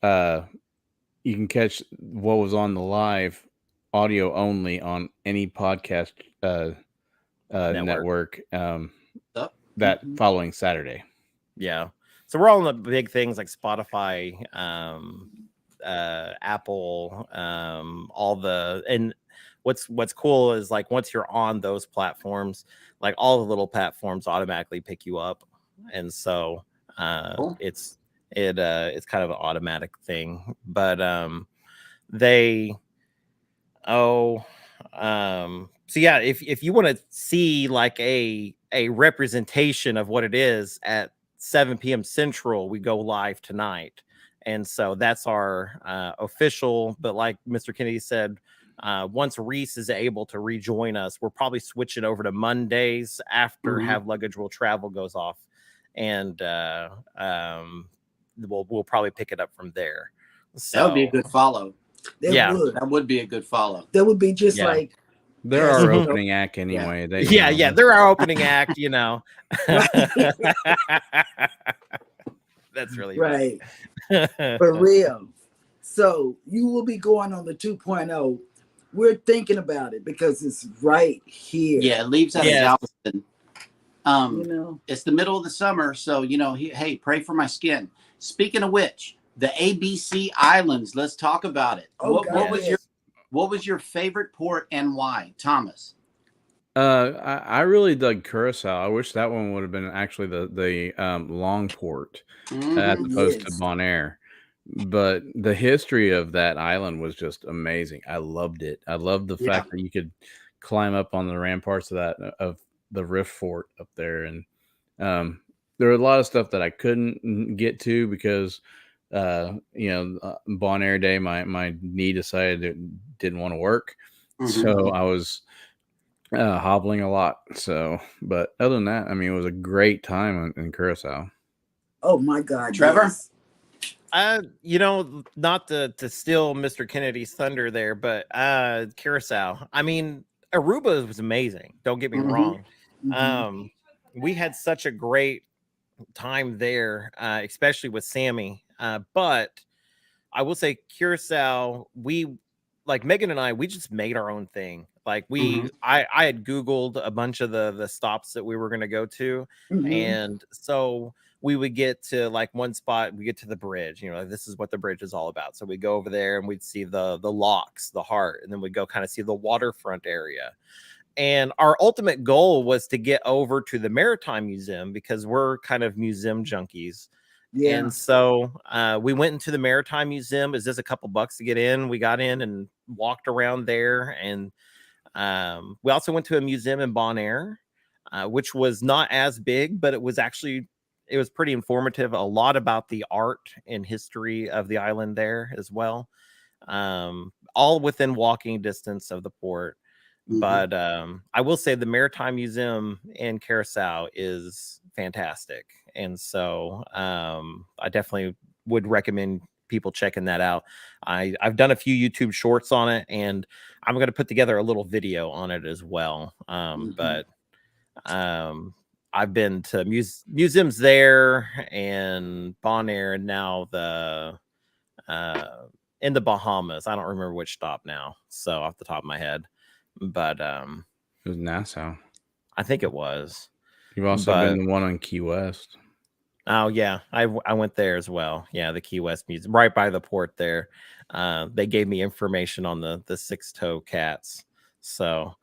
you can catch what was on the live audio only on any podcast network that following Saturday. Yeah. So we're all on the big things like Spotify, Apple, all the, and what's cool is like once you're on those platforms, like all the little platforms automatically pick you up, and so Cool. it's kind of an automatic thing. But they so yeah, if you want to see like a representation of what it is at 7 p.m. Central, we go live tonight. And so that's our official, but like Mr. Kennedy said, once Reese is able to rejoin us, we're probably switching over to Mondays after Have Luggage Will Travel goes off. And we'll probably pick it up from there. So that would be a good follow. That would be a good follow. That would be just like they're our opening act anyway. Yeah. They're our opening act, you know. That's really right. For real. So you will be going on the 2.0. We're thinking about it because it's right here. Yeah, it leaves out of Galveston. You know, it's the middle of the summer, so you know, hey, pray for my skin. Speaking of which, the ABC Islands. Let's talk about it. What was your favorite port and why, Thomas? I really dug Curacao. I wish that one would have been actually the long port as opposed to Bonaire. But the history of that island was just amazing. I loved it. I loved the fact that you could climb up on the ramparts of the Riff Fort up there, and there were a lot of stuff that I couldn't get to because Bonaire Day, my knee decided it didn't want to work, so I was hobbling a lot. So, but other than that, I mean, it was a great time in Curacao. Oh my God, Trevor. Yes. Not to steal Mr. Kennedy's thunder there, but Curacao. I mean, Aruba was amazing. Don't get me wrong. We had such a great time there, especially with Sammy. But I will say Curacao, like Megan and I, we just made our own thing. Like I had Googled a bunch of the stops that we were going to go to. And so we would get to like one spot, we get to the bridge, like, this is what the bridge is all about. So we go over there and we'd see the locks, the heart, and then we'd go kind of see the waterfront area. And our ultimate goal was to get over to the Maritime Museum because we're kind of museum junkies. Yeah. And so we went into the Maritime Museum. It was just a couple bucks to get in. We got in and walked around there. And we also went to a museum in Bonaire, which was not as big, but it was pretty informative. A lot about the art and history of the island there as well. All within walking distance of the port. But I will say the Maritime Museum in Curacao is fantastic. And so I definitely would recommend people checking that out. I've done a few YouTube shorts on it, and I'm going to put together a little video on it as well. But I've been to museums there and Bonaire, and now in the Bahamas. I don't remember which stop now, so off the top of my head. But it was Nassau. I think it was. You've also been the one on Key West. Oh yeah, I went there as well. Yeah, the Key West Museum, right by the port there. They gave me information on the six-toe cats. So,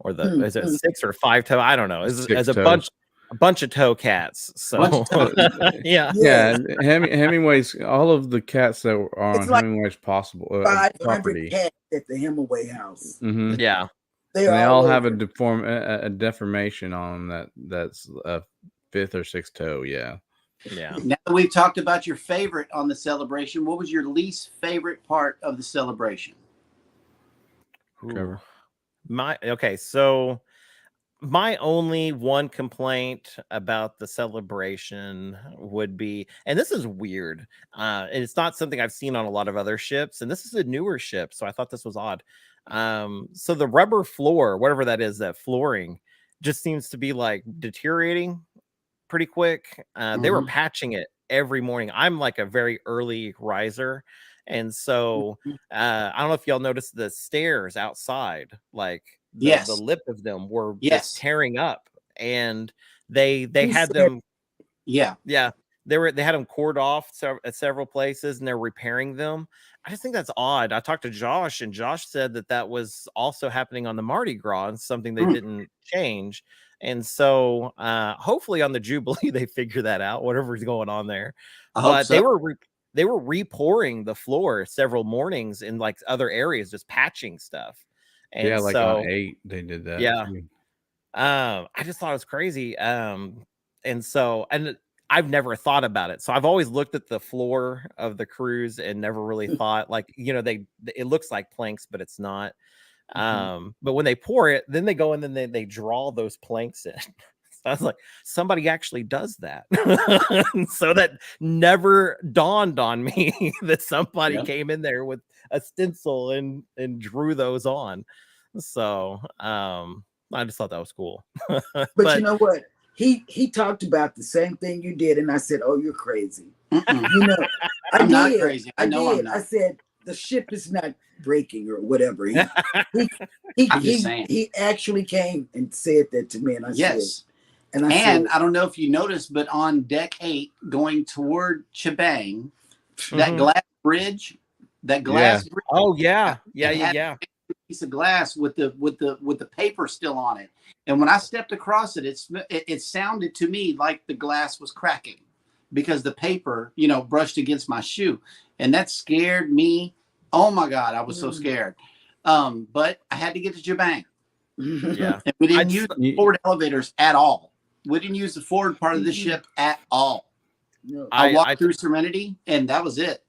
or is it 6 or 5 toe? I don't know. It's a bunch of toe cats. So yeah. Hemingway's, all of the cats that were on Hemingway's 500 property cats at the Hemingway house. Yeah. They all have a deformation on them that's a 5th or 6th toe. Yeah. Now that we've talked about your favorite on the celebration, what was your least favorite part of the celebration? Trevor. So my only one complaint about the celebration would be, and this is weird, and it's not something I've seen on a lot of other ships, and this is a newer ship, so I thought this was odd. So the rubber floor, whatever that is, that flooring, just seems to be like deteriorating pretty quick. They were patching it every morning. I'm like a very early riser, and so I don't know if y'all noticed the stairs outside, like the lip of them were just tearing up, and they had them they had them cored off at several places, and they're repairing them. I just think that's odd. I talked to Josh, and Josh said that was also happening on the Mardi Gras, and something they didn't change. And so hopefully on the Jubilee they figure that out, whatever's going on there. But so. they were repouring the floor several mornings in like other areas, just patching stuff. And yeah, like so, on 8 they did that. Yeah. I just thought it was crazy. And I've never thought about it. So I've always looked at the floor of the cruise and never really thought, like, you know, it looks like planks, but it's not. But when they pour it, then they go in and they draw those planks in. So I was like, somebody actually does that. So that never dawned on me that somebody came in there with a stencil and drew those on. So I just thought that was cool. But you know what? He talked about the same thing you did, and I said, "Oh, you're crazy." You know, I'm not crazy. I know I'm not. I said the ship is not breaking or whatever. He actually came and said that to me, and I said, and I don't know if you noticed, but on deck 8, going toward Chibang, that glass bridge, bridge. Oh yeah. Piece of glass with the paper still on it, and when I stepped across it, it sounded to me like the glass was cracking because the paper, you know, brushed against my shoe, and that scared me. Oh my God, I was so scared. But I had to get to Chibang. Yeah, and we didn't use the forward elevators at all. We didn't use the forward part of the ship at all. No. I walked through Serenity, and that was it.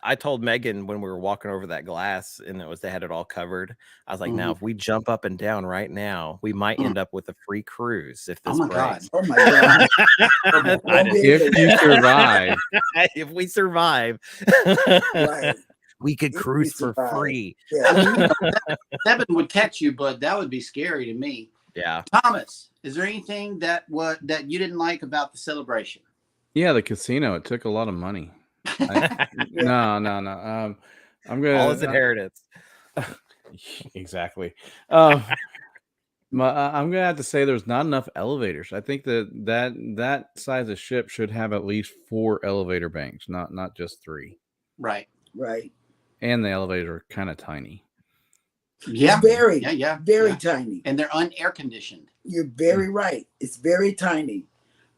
I told Megan when we were walking over that glass and they had it all covered. I was like, now if we jump up and down right now, we might end up with a free cruise if this breaks. Oh my God. If you survive. If we survive, right. We could cruise for free. Yeah. Seven would catch you, but that would be scary to me. Yeah. Thomas, is there anything that you didn't like about the celebration? Yeah, the casino. It took a lot of money. No. I'm gonna all his inheritance. Exactly. I'm gonna have to say there's not enough elevators. I think that size of ship should have at least 4 elevator banks, not just 3. Right. And the elevators are kind of tiny. Yeah, very very tiny, and they're unair conditioned. You're very right. It's very tiny,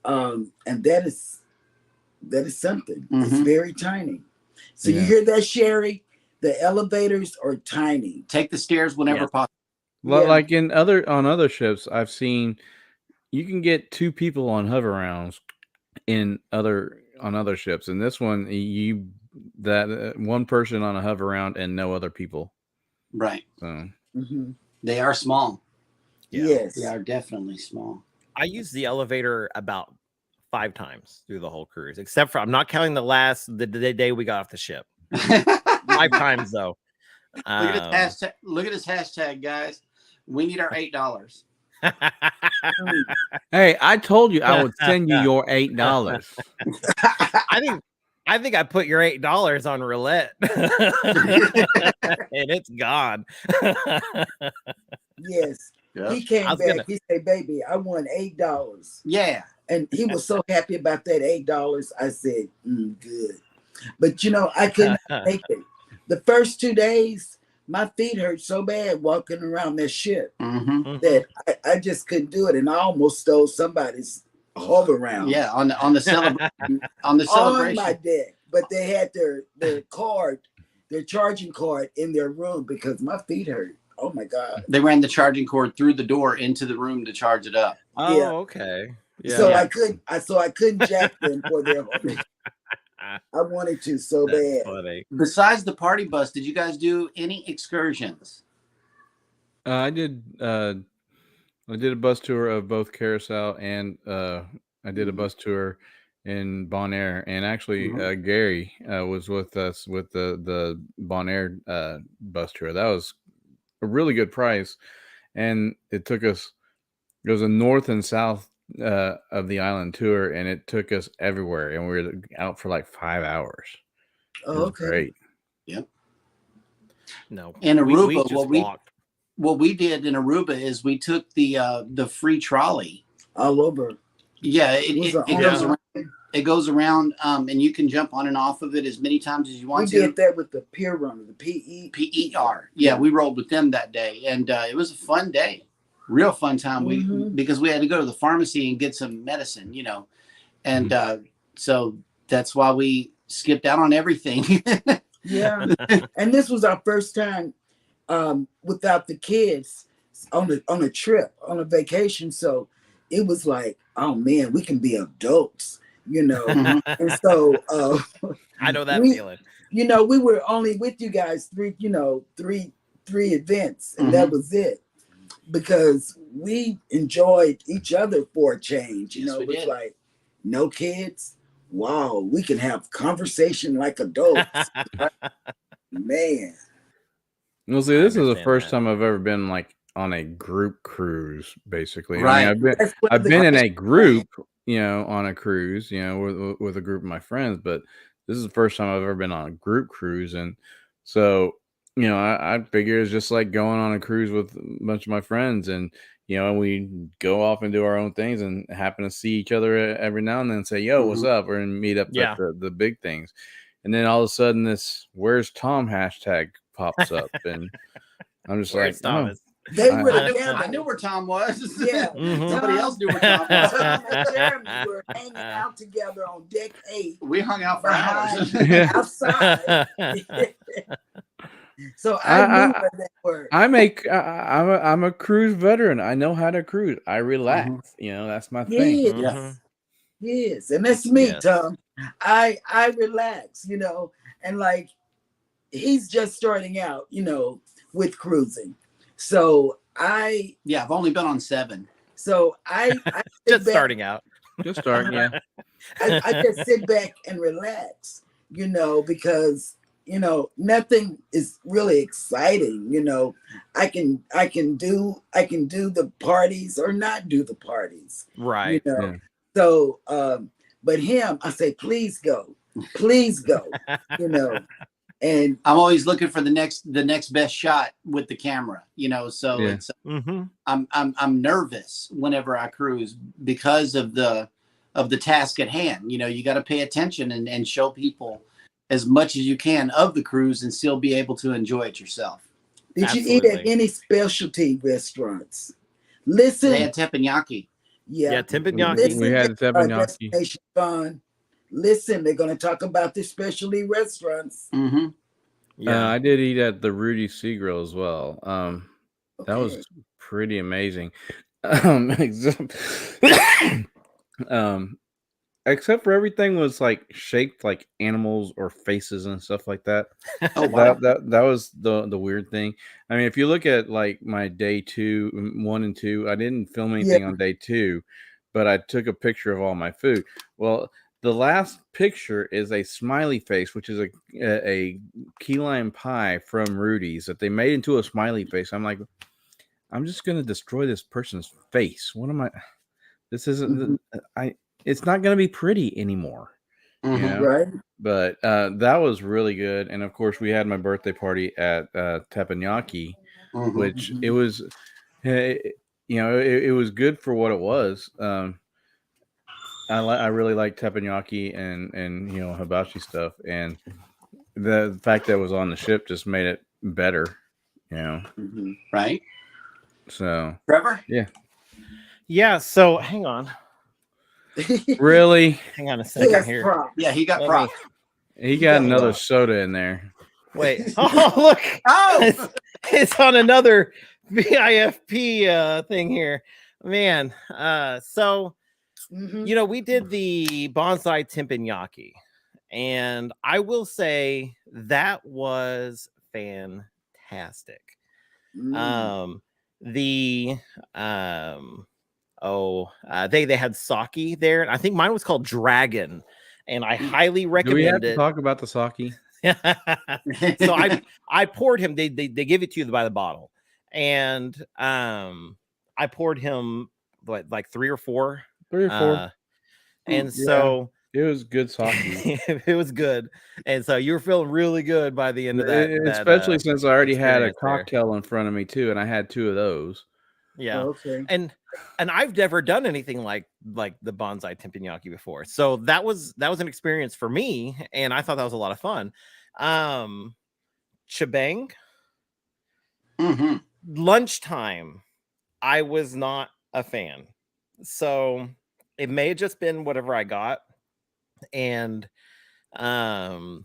and that is something. It's very tiny. So you hear that, Sherry? The elevators are tiny. Take the stairs whenever possible. Well, like on other ships, I've seen you can get 2 people on hover rounds on other ships, and this one one person on a hover round and no other people. Right. So they are small. Yeah. Yes, they are definitely small. I used the elevator about 5 times through the whole cruise, except for I'm not counting the day we got off the ship. 5 times though. Look at this hashtag, guys. We need our $8. Hey, I told you I would send you your $8. I think I put your $8 on roulette and it's gone. Yes. Yeah. He came back. He said, "Baby, I won $8." Yeah. And he was so happy about that $8. I said, good. But you know, I couldn't take it. The first 2 days, my feet hurt so bad walking around that ship that I just couldn't do it. And I almost stole somebody's hover round. Yeah, on the celebration. on my deck. But they had their card, their charging card in their room because my feet hurt. Oh my God. They ran the charging cord through the door into the room to charge it up. Oh, okay. Yeah. So I couldn't jack them for their hover. I wanted to so bad. Funny. Besides the party bus, did you guys do any excursions? I did a bus tour of both Carousel and I did a bus tour in Bonaire, and actually Gary was with us with the Bonaire bus tour. That was a really good price, and it was a north and south of the island tour, and it took us everywhere, and we were out for like 5 hours. Oh, okay. Great. Yep. No. In Aruba, we what we did in Aruba is we took the free trolley all over. Yeah, it goes around. It goes around, and you can jump on and off of it as many times as you want We to. did that with the Pier Runner, the PER. Yeah, we rolled with them that day, and it was a fun day, real fun time. Because we had to go to the pharmacy and get some medicine, and so that's why we skipped out on everything. Yeah, and this was our first time without the kids on a trip, on a vacation. So it was like, oh man, we can be adults, And so I know that feeling. We were only with you guys three events, and that was it. Because we enjoyed each other for a change. It was like no kids. Wow, we can have conversation like adults. Man. Well, see, this is the first time I've ever been like on a group cruise, basically. Right. I mean, I've been in a group, on a cruise, with a group of my friends, but this is the first time I've ever been on a group cruise. And so, I figure it's just like going on a cruise with a bunch of my friends, and we go off and do our own things and happen to see each other every now and then and say, yo, what's up? Or meet up at the big things. And then all of a sudden this "Where's Tom" hashtag pops up, and I'm just like, Tom is? I knew where Tom was. Yeah. Somebody else knew where Tom was. Tom and Jeremy were hanging out together on deck 8. We hung out for hours. Outside. So I knew where they were. I'm a cruise veteran. I know how to cruise. I relax. That's my thing. Yes. And that's me, Tom. I relax, and like he's just starting out, with cruising. So I've only been on 7. So I just starting out. Just starting, yeah. I just sit back and relax, because nothing is really exciting. I can do the parties or not do the parties. Right. So but him, I say, please go. And I'm always looking for the next best shot with the camera, so it's I'm nervous whenever I cruise because of the task at hand. You got to pay attention and show people as much as you can of the cruise and still be able to enjoy it yourself. Did you eat at any specialty restaurants? Listen. They had teppanyaki. Yeah, teppanyaki. We had teppanyaki. Destination Fun. Listen, they're going to talk about the specialty restaurants. I did eat at the Rudy Seagrill as well. That was pretty amazing. Except for everything was like shaped like animals or faces and stuff like that. Oh wow. That was the weird thing. I mean, if you look at like my day 1 and 2, I didn't film anything on day 2, but I took a picture of all my food. Well, the last picture is a smiley face, which is a key lime pie from Rudy's that they made into a smiley face. I'm like, I'm just gonna destroy this person's face. What am I? This isn't. It's not gonna be pretty anymore. Right. But that was really good, and of course we had my birthday party at Teppanyaki, which it was, it was good for what it was. I really like teppanyaki and hibachi stuff, and the fact that it was on the ship just made it better, Right. So Trevor? Yeah. So hang on. Really? Hang on a second here. Prop. Yeah, he got prop. He got another soda in there. Wait. Oh, look. Oh, it's on another VIFP thing here, man. So. We did the bonsai teppanyaki, and I will say that was fantastic. They had sake there, and I think mine was called Dragon, and I highly recommend Do we have it. to talk about the sake? So I poured him. They give it to you by the bottle, and I poured him like 3 or 4. 3 or 4. And so it was good sake. It was good. And so you were feeling really good by the end of that. Especially since I already had a cocktail in front of me too, and I had 2 of those. Yeah. Okay. And I've never done anything like the bonsai teppanyaki before. So that was an experience for me, and I thought that was a lot of fun. Shebang, lunchtime, I was not a fan. So it may have just been whatever I got. And the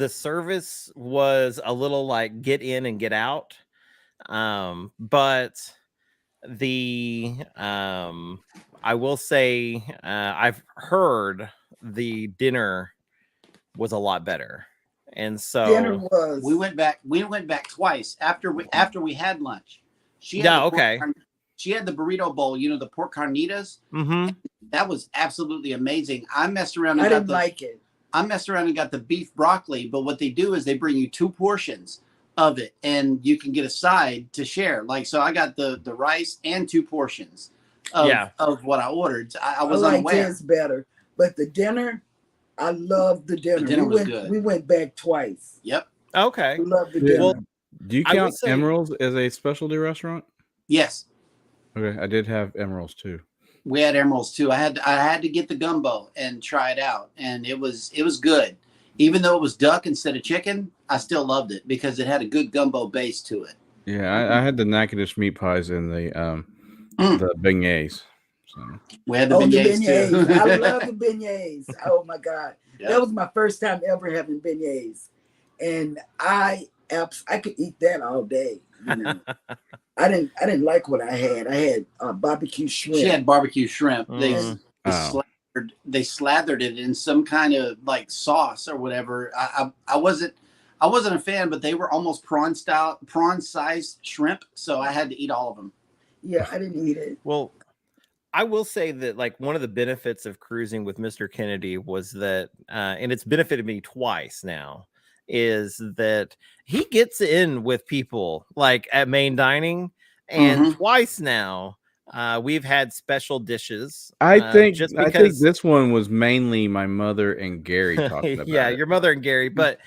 service was a little like get in and get out. But the I will say I've heard the dinner was a lot better. And so Dinner was. We went back twice after we had lunch. She had she had the burrito bowl, you know, the pork carnitas. That was absolutely amazing. I messed around and got the beef broccoli, but what they do is they bring you 2 portions of it and you can get a side to share. Like, so I got the rice and 2 portions of what I ordered. I was unaware. This better, but the dinner, I loved the dinner. The dinner was good. We went back twice. Yep. Okay. We loved the dinner. Well, do you count Emerald's as a specialty restaurant? Yes. Okay, I did have Emerald's too. We had Emerald's too. I had to get the gumbo and try it out, and it was good. Even though it was duck instead of chicken, I still loved it because it had a good gumbo base to it. Yeah, I had the Natchitoches meat pies and the beignets. So. We had the beignets too. I love the beignets. Oh my God, that was my first time ever having beignets, and I could eat that all day. You know? I didn't like what I had. I had barbecue shrimp. She had barbecue shrimp. They slathered it in some kind of like sauce or whatever. I wasn't a fan, but they were almost prawn sized shrimp, so I had to eat all of them. Yeah, I didn't eat it. Well, I will say that like one of the benefits of cruising with Mr. Kennedy was that, and it's benefited me twice now, is that he gets in with people like at main dining, and twice now we've had special dishes. I think this one was mainly my mother and Gary talking about yeah, it. your mother and Gary, but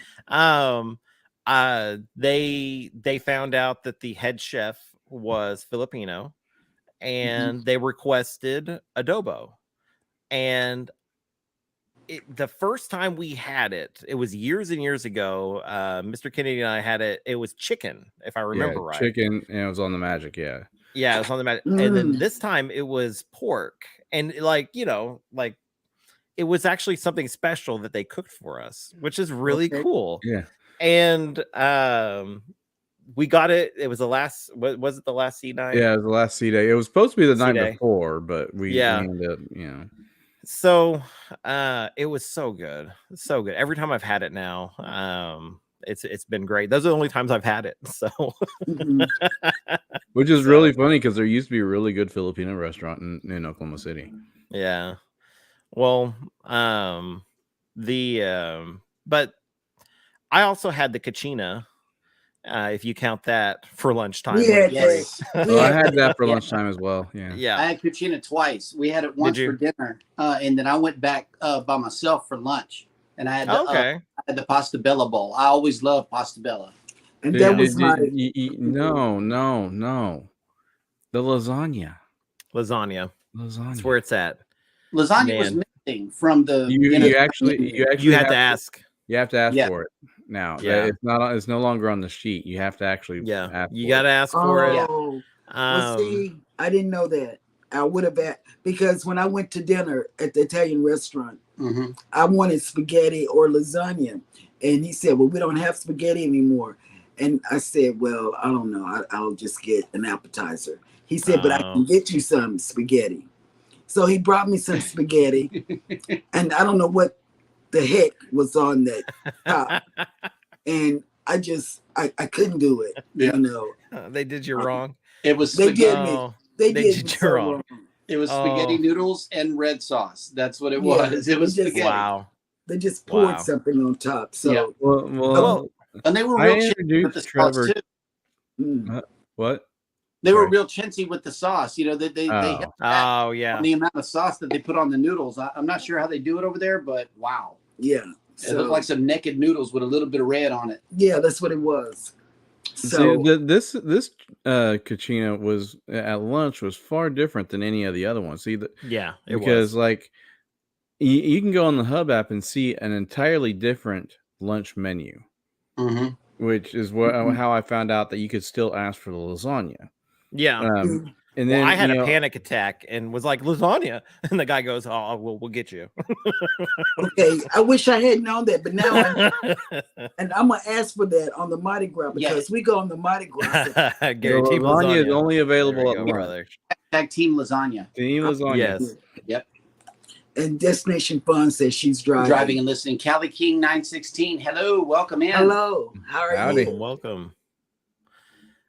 they found out that the head chef was Filipino, and they requested adobo, and the first time we had it was years and years ago. Mr. Kennedy and I had it. It was chicken, if I remember right. Chicken, and it was on the Magic. Yeah, it was on the Magic. And then this time it was pork, and like, you know, like it was actually something special that they cooked for us, which is really cool. Yeah, and we got it. It was the last. Was it the last sea night? Yeah, it was the last sea day. It was supposed to be the night before, but we ended up, you know. So it was so good. So good. Every time I've had it now, it's been great. Those are the only times I've had it. So which is really funny because there used to be a really good Filipino restaurant in Oklahoma City. Yeah. Well, but I also had the Kachina. If you count that for lunchtime. Yes. Well, I had that for lunchtime as well. Yeah. I had Cucina twice. We had it once for dinner, and then I went back by myself for lunch. And I had the pasta bella bowl. I always loved pasta bella. And that was no. The lasagna. That's where it's at. Lasagna was missing from the. You had to ask. You have to ask for it. Now it's no longer on the sheet. You have to actually ask you got to ask for it. Well, see, I didn't know that. I would have because when I went to dinner at the Italian restaurant, I wanted spaghetti or lasagna, and he said, "Well, we don't have spaghetti anymore." And I said, "Well, I don't know. I'll just get an appetizer." He said, "But I can get you some spaghetti." So he brought me some spaghetti, and I don't know what the heck was on that top, and I couldn't do it. You know, they did you wrong. It was they did me. They did me so wrong. It was spaghetti noodles and red sauce. That's what it was. It was spaghetti. Wow. They just poured something on top. So well, and they were real chintzy with the sauce too. What? They were real chintzy with the sauce. You know, they on the amount of sauce that they put on the noodles. I'm not sure how they do it over there, but wow. Yeah. It looked like some naked noodles with a little bit of red on it. Yeah, that's what it was. So this Kachina was at lunch was far different than any of the other ones. See, because like you can go on the Hub app and see an entirely different lunch menu, which is how I found out that you could still ask for the lasagna. Yeah. And then I had a panic attack and was like, lasagna. And the guy goes, oh, we'll get you. Okay. I wish I had known that, but now and I'm going to ask for that on the Mardi Gras because we go on the Mardi Gras. Gary, Team Lasagna is only available at lunch. Tag Team Lasagna. Team Lasagna. Yes. Yep. And Destination Fun says she's driving and listening. Callie King 916. Hello. Welcome in. Hello. How are you? Welcome.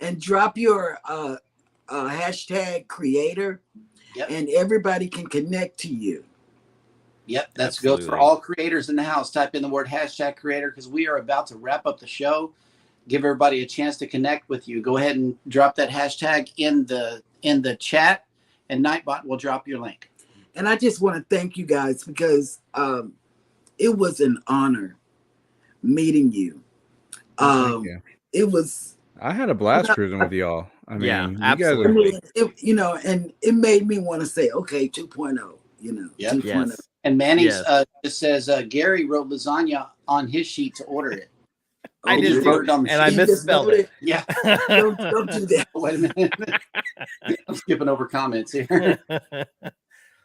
And drop your hashtag creator, and everybody can connect to you. Yep, that's good for all creators in the house. Type in the word hashtag creator because we are about to wrap up the show. Give everybody a chance to connect with you. Go ahead and drop that hashtag in the chat, and Nightbot will drop your link. And I just want to thank you guys because it was an honor meeting you. It was. I had a blast cruising with y'all. I mean, absolutely. And it made me want to say, okay, 2.0, 2.0. Yes. And Manny just says, Gary wrote lasagna on his sheet to order it. I did too, and I misspelled it. Yeah. Don't do that. Wait a minute. I'm skipping over comments here.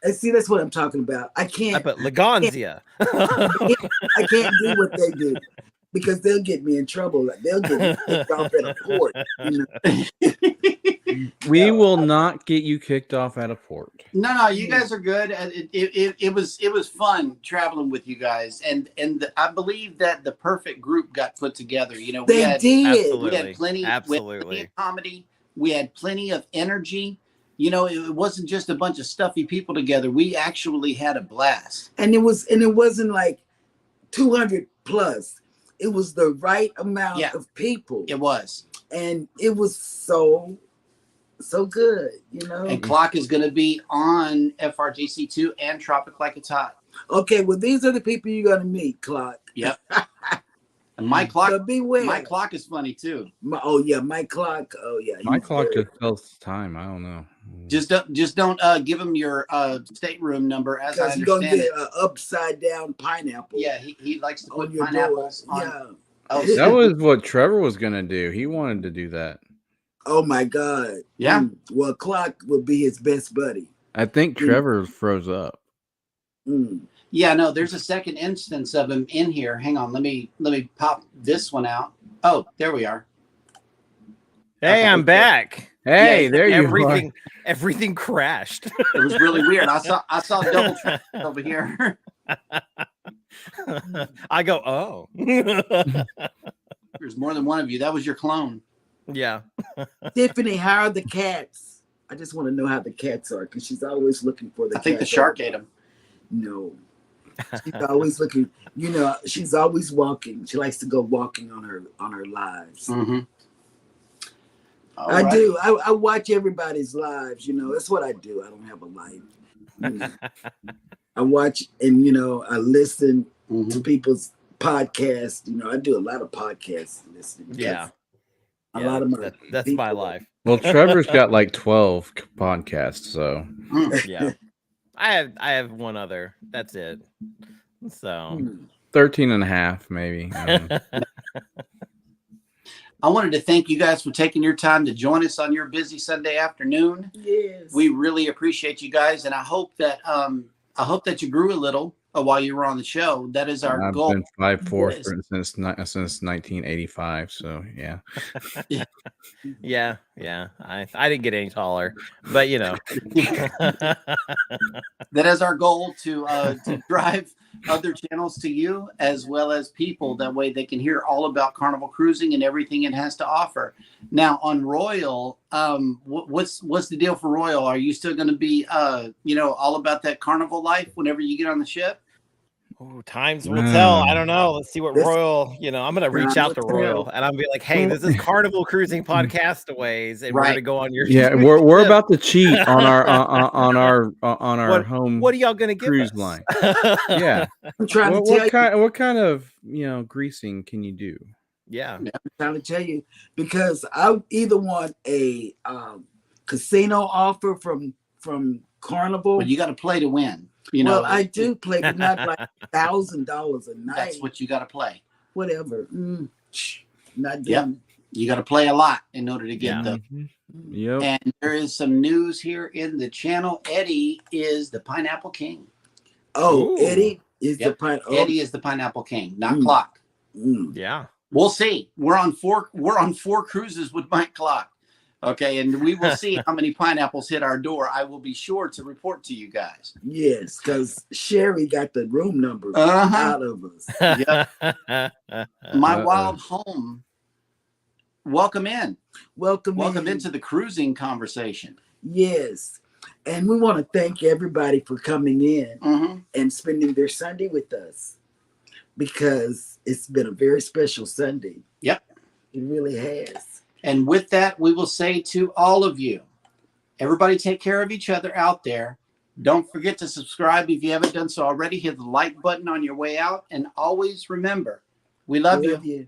And see, that's what I'm talking about. I put Laganzia. I can't do what they do. Because they'll get me in trouble. They'll get me kicked off at a port. We will not get you kicked off at a port. No, you guys are good. It was fun traveling with you guys, and I believe that the perfect group got put together. We had plenty of comedy. We had plenty of energy. It wasn't just a bunch of stuffy people together. We actually had a blast. And it wasn't like 200 plus. It was the right amount of people. It was. And it was so good, And Clock is going to be on FRGC2 and Tropic Like It's Hot. Okay, well, these are the people you're going to meet, Clock. Yep. And my Clock. But beware. My Clock is funny, too. My Clock. Oh, yeah. My Clock just tells time. I don't know. Just don't give him your stateroom number, as I understand. You're going to get an upside down pineapple. Yeah, he likes to put your pineapples on. Yeah. That was what Trevor was going to do. He wanted to do that. Oh, my God. Yeah. Well, Clock would be his best buddy. I think Trevor froze up. Yeah, no, there's a second instance of him in here. Hang on, let me pop this one out. Oh, there we are. Hey, I'm back. Hey, there you are. Everything crashed. It was really weird. I saw double over here. I go, oh. There's more than one of you. That was your clone. Yeah. Tiffany, how are the cats? I just want to know how the cats are because she's always looking for the cats. I think the shark ate them. No. She's always looking, she's always walking. She likes to go walking on her lives. Mm-hmm. I do. I watch everybody's lives, that's what I do. I don't have a life. I watch and I listen to people's podcasts. I do a lot of podcasts listening. Yeah. A lot of that's my life. Well, Trevor's got like 12 podcasts, so yeah. I have one other. That's it. So 13 and a half, maybe. I wanted to thank you guys for taking your time to join us on your busy Sunday afternoon. Yes. We really appreciate you guys, and I hope that you grew a little while you were on the show. That is our goal. I've been 5'4" since 1985. So yeah. yeah. I didn't get any taller, but that is our goal to drive other channels to you as well as people. That way they can hear all about Carnival Cruising and everything it has to offer. Now on Royal, what's the deal for Royal? Are you still going to be all about that Carnival life whenever you get on the ship? Oh, times will tell. I don't know. Let's see what Royal, I'm going to reach out to Royal and I'm going to be like, hey, this is Carnival Cruising Podcastaways. And we're going to go on your we're about to cheat on our home. What are y'all going to give cruise us? line? Yeah. I'm trying to tell what kind of, greasing can you do? Yeah. I'm trying to tell you, because I either want a casino offer from Carnival. But you got to play to win. You Well, know, I do play, but not like $1,000 a night. That's what you got to play. Whatever. Not Yep. done. You got to play a lot in order to get them. Yep. And there is some news here in the channel. Eddie is the Pineapple King. Oh, Ooh. Eddie is the Eddie is the Pineapple King, not Clock. Yeah. We'll see. We're on four cruises with Mike Clock. Okay, and we will see how many pineapples hit our door. I will be sure to report to you guys. Yes, because Sherry got the room number out of us. Yep. My Wild Home. Welcome in. Welcome into the cruising conversation. Yes. And we want to thank everybody for coming in and spending their Sunday with us, because it's been a very special Sunday. Yep. It really has. And with that, we will say to all of you, everybody take care of each other out there. Don't forget to subscribe if you haven't done so already. Hit the like button on your way out. And always remember, we love you.